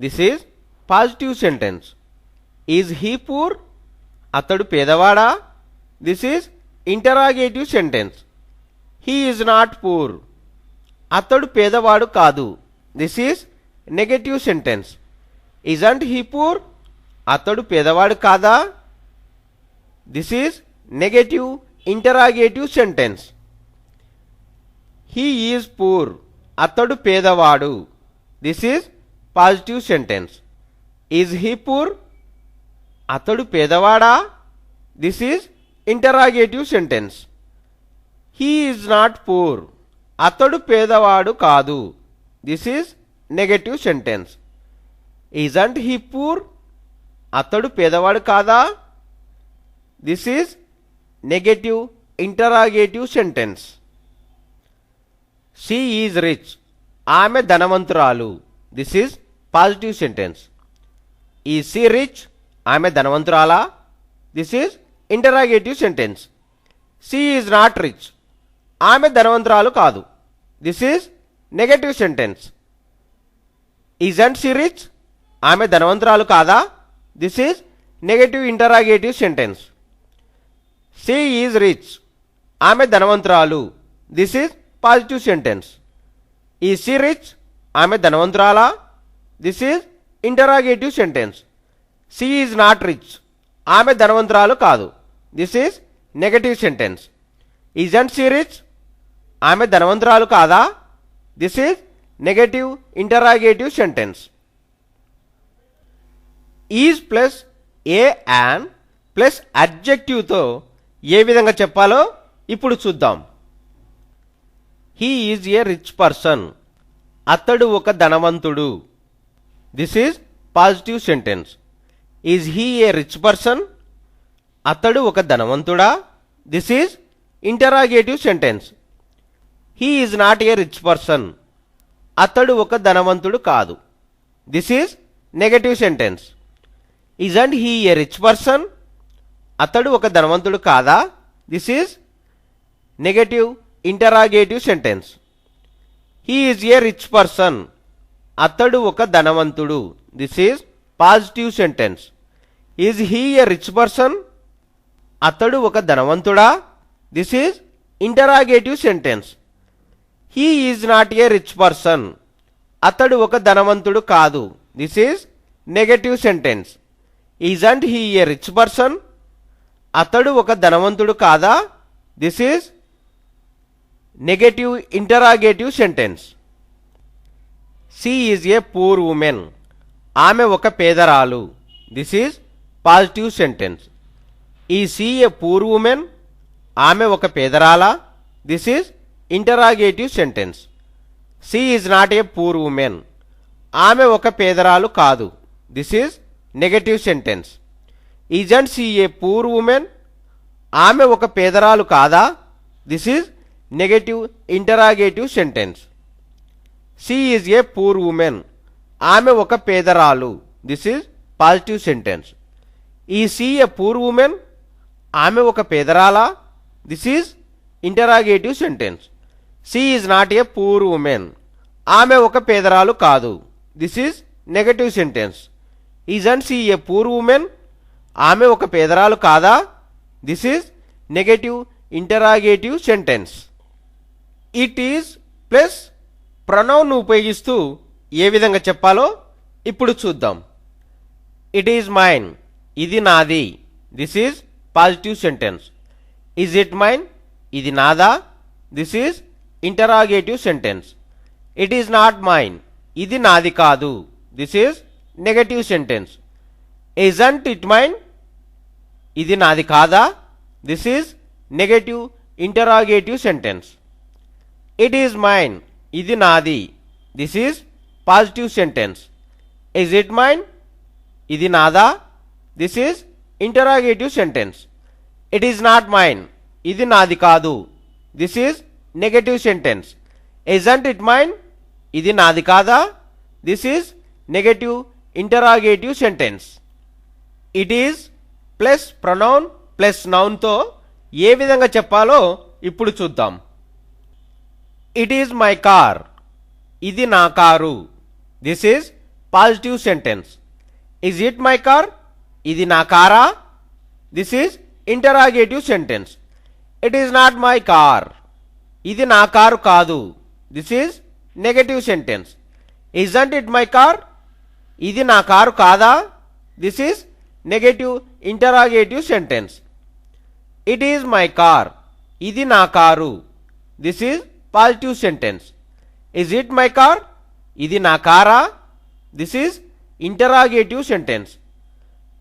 This is positive sentence. Is he poor, అతడు పేదవాడా? This is interrogative sentence. He is not poor. అతడు పేదవాడు కాదు. This is negative sentence. Isn't he poor? అతడు పేదవాడు కాదా? This is negative interrogative sentence. He is poor. అతడు పేదవాడు. This is positive sentence. Is he poor? అతడు పేదవాడా? This is interrogative sentence. He is not poor. అతడు పేదవాడు కాదు. This is negative sentence. Isn't he poor? అతడు పేదవాడు కాదా? This is negative interrogative sentence. She is rich. ఆమె ధనవంతురాలు. This is positive sentence. Is she rich? ఆమె ధనవంతురాలా? This is interrogative sentence. She is not rich. ఆమె ధనవంతురాలు కాదు. This is negative sentence. Isn't she rich? ఆమె ధనవంతురాలు కాదా? This is negative interrogative sentence. She is rich. ఆమె ధనవంతురాలు. This is positive sentence. Is she rich? ఆమె ధనవంతురాలా? This is interrogative sentence. She is not rich. ఆమె ధనవంతురాలు కాదు. This is negative sentence. Isn't she rich? ఆమె ధనవంతురాలు కాదా? This is negative interrogative sentence. Is plus a an plus అడ్జెక్టివ్తో ఏ విధంగా చెప్పాలో ఇప్పుడు చూద్దాం. He is a rich person. అతడు ఒక ధనవంతుడు. This is positive sentence. Is he a rich person? అతడు ఒక ధనవంతుడా? This is interrogative sentence. He is not a rich person. అతడు ఒక ధనవంతుడు కాదు. This is negative sentence. Isn't he a rich person? అతడు ఒక ధనవంతుడు కాదా? This is negative interrogative sentence. He is a rich person. అతడు ఒక ధనవంతుడు. This is positive sentence. Is he a rich person? అతడు ఒక ధనవంతుడా? This is interrogative sentence. He is not a rich person. అతడు ఒక ధనవంతుడు కాదు. This is negative sentence. Isn't he a rich person? అతడు ఒక ధనవంతుడు కాదా? This is negative interrogative sentence. She is a poor woman. ఆమె ఒక పేదరాలు. This is positive sentence. Is she a poor woman? ఆమె ఒక పేదరాలా? This is interrogative sentence. She is not a poor woman. ఆమె ఒక పేదరాలు కాదు. This is negative sentence. Isn't she a poor woman? ఆమె ఒక పేదరాలు కాదా? This is negative interrogative sentence. She is a poor woman. ఆమె ఒక పేదరాలు. This is positive sentence. Is she a poor woman? ఆమె ఒక పేదరాలా? This is interrogative sentence. She is not a poor woman. ఆమె ఒక పేదరాలు కాదు. This is negative sentence. Isn't she a poor woman? ఆమె ఒక పేదరాలు కాదా? This is negative interrogative sentence. It is plus pronoun ఉపయోగిస్తూ ఏ విధంగా చెప్పాలో ఇప్పుడు చూద్దాం. It is mine. ఇది నాది. This is positive sentence. Is it mine? ఇది నాదా? This is interrogative sentence. It is not mine. ఇది నాది కాదు. This is negative sentence. Isn't it mine? ఇది నాది కాదా? This is negative interrogative sentence. It is mine. ఇది నాది. This is positive sentence. Is it mine? ఇది నాదా? This is interrogative sentence. It is not mine. ఇది నాది కాదు. This is negative sentence. Isn't it mine? ఇది నాది కాదా? This is negative interrogative sentence. It is plus pronoun plus నౌన్తో ఏ విధంగా చెప్పాలో ఇప్పుడు చూద్దాం. It is my car. ఇది నా car. This is positive sentence. Is it my car? ఇది నా కారా? This is interrogative sentence. It is not my car. ఇది నా కారు కాదు. This is negative sentence. Isn't it my car. ఇది నా కారు కాదా. This is negative interrogative sentence. It is my car. ఇది నా car. This is positive sentence. Is it my car. ఇది నా కారా. This is interrogative sentence.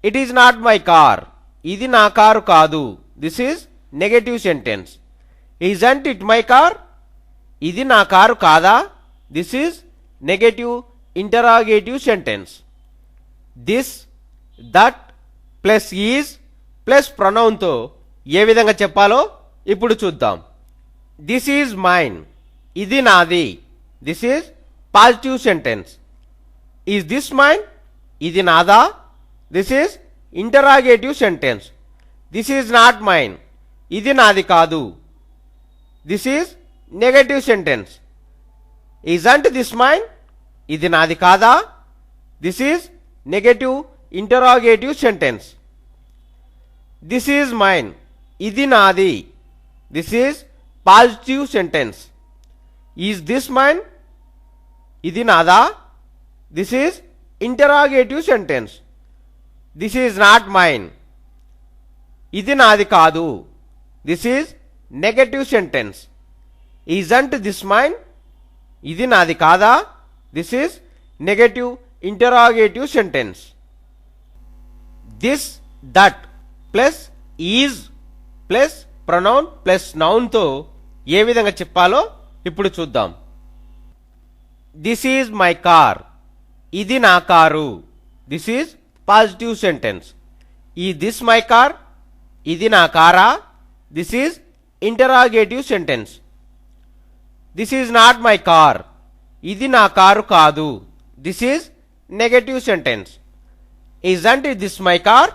It is not my car. ఇది నా కారు కాదు. This is negative sentence. Isn't it my car. ఇది నా కారు కాదా. This is negative interrogative sentence. This, that plus is plus ప్రొనౌన్తో ఏ విధంగా చెప్పాలో ఇప్పుడు చూద్దాం. This is mine. ఇది నాది. This is positive sentence. Is this mine. ఇది నాదా. This is interrogative sentence. This is not mine. ఇది నాది కాదు. This is negative sentence. Isn't this mine. ఇది నాది కాదా. This is negative interrogative sentence. This is mine. ఇది నాది. This is positive sentence. Is this mine. ఇది నాదా. This is interrogative sentence. This is not mine. ఇది నాది కాదు. This is negative sentence. Isn't this mine. ఇది నాది కాదా. This is negative interrogative sentence. This, that plus is plus pronoun plus నౌన్తో ఏ విధంగా చెప్పాలో ఇప్పుడు చూద్దాం. This is my car. ఇది నా car. This is positive sentence. Is this my car. ఇది నా కారా. This is interrogative sentence. This is not my car. ఇది నా కారు కాదు. This is negative sentence. Isn't this my car.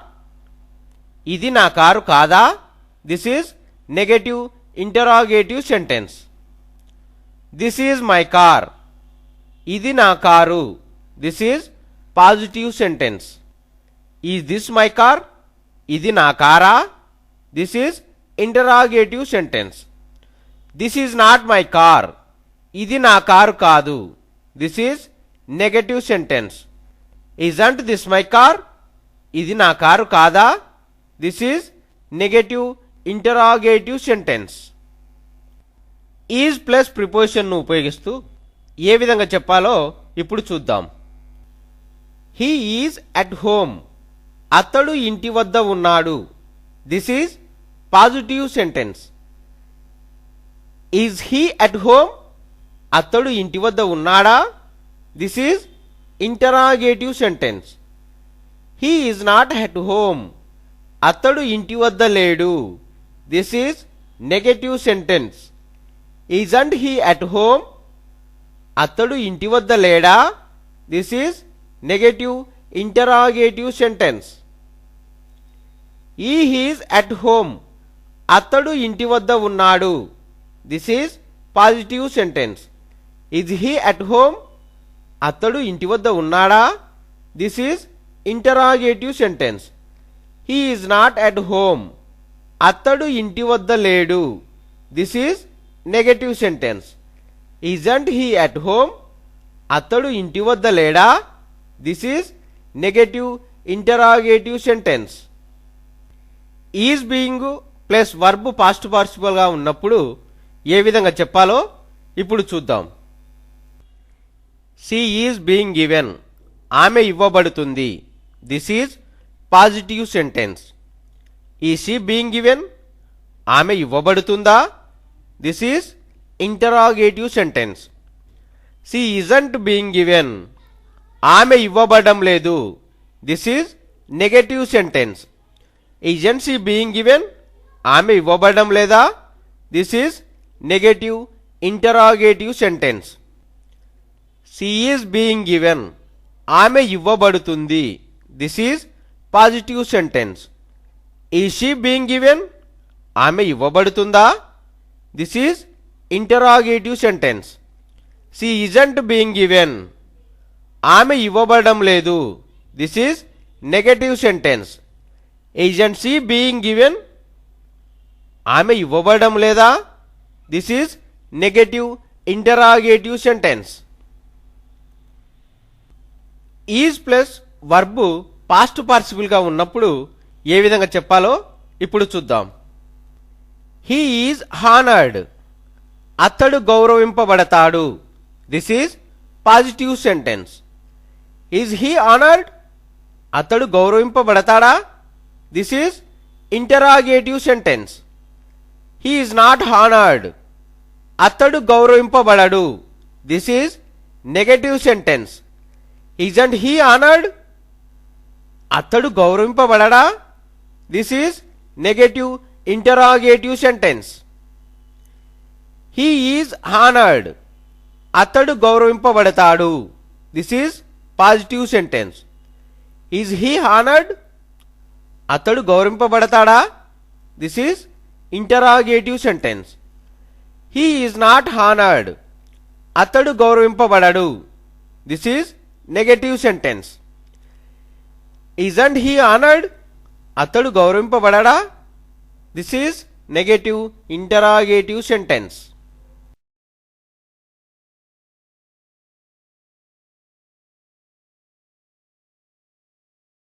ఇది నా కారు కాదా. This is negative interrogative sentence. This is my car. ఇది నా car. This is positive sentence. Is this my car. ఇది నా కారా. This is interrogative sentence. This is not my car. ఇది నా కారు కాదు. This is negative sentence. Isn't this my car. ఇది నా కారు కాదా. This is negative interrogative sentence. Is plus ప్రిపోజిషన్ను ఉపయోగిస్తూ ఏ విధంగా చెప్పాలో ఇప్పుడు చూద్దాం. He is at home. అతడు ఇంటి వద్ద ఉన్నాడు. This is positive sentence. Is he at home. అతడు ఇంటి వద్ద ఉన్నాడా. This is interrogative sentence. He is not at home. అతడు ఇంటి వద్ద లేడు. This is negative sentence. Isn't he at home. అతడు ఇంటి వద్ద లేడా. This is negative interrogative sentence. Is at home. అతడు ఇంటి వద్ద ఉన్నాడు. This is positive sentence. Is he at home. అతడు ఇంటి వద్ద ఉన్నాడా. This is interrogative sentence. He is not at home. అతడు ఇంటి వద్ద లేడు. This is negative sentence. Isn't he at home. అతడు ఇంటి వద్ద లేడా. This is negative interrogative sentence. Is being plus verb past పార్టిసిపల్గా ఉన్నప్పుడు ఏ విధంగా చెప్పాలో ఇప్పుడు చూద్దాం. She is being given. ఆమె ఇవ్వబడుతుంది. This is positive sentence. Is she being given. ఆమె ఇవ్వబడుతుందా. This is interrogative sentence. She isn't being given. ఆమె ఇవ్వబడడం లేదు. This is negative sentence. Isn't she being given. ఆమె ఇవ్వబడడం లేదా. This is negative interrogative sentence. She is being given. ఆమె ఇవ్వబడుతుంది. This is positive sentence. Is she being given. ఆమె ఇవ్వబడుతుందా. This is interrogative sentence. She isn't being given. ఆమె ఇవ్వబడడం లేదు. This is negative sentence. isn't she being given? ఆమె ఇవ్వబడడం లేదా? This is negative interrogative sentence. Is plus verb past participle గా ఉన్నప్పుడు ఏ విధంగా చెప్పాలో ఇప్పుడు చూద్దాం. He is honoured. అతడు గౌరవింపబడతాడు. This is positive sentence. Is he honoured? అతడు గౌరవింపబడతాడా? This is interrogative sentence. He is not honoured. అతడు గౌరవింపబడడు. This is negative sentence. Isn't he honoured? అతడు గౌరవింపబడడా? This is negative interrogative sentence. He is honoured. అతడు గౌరవింపబడతాడు. This is positive sentence. Is he honoured? అతడు గౌరవింపబడతాడా? This is interrogative sentence. He is not honoured. అతడు గౌరవింపబడడు. This is negative sentence. Isn't he honoured? అతడు గౌరవింపబడడా? This is negative interrogative sentence.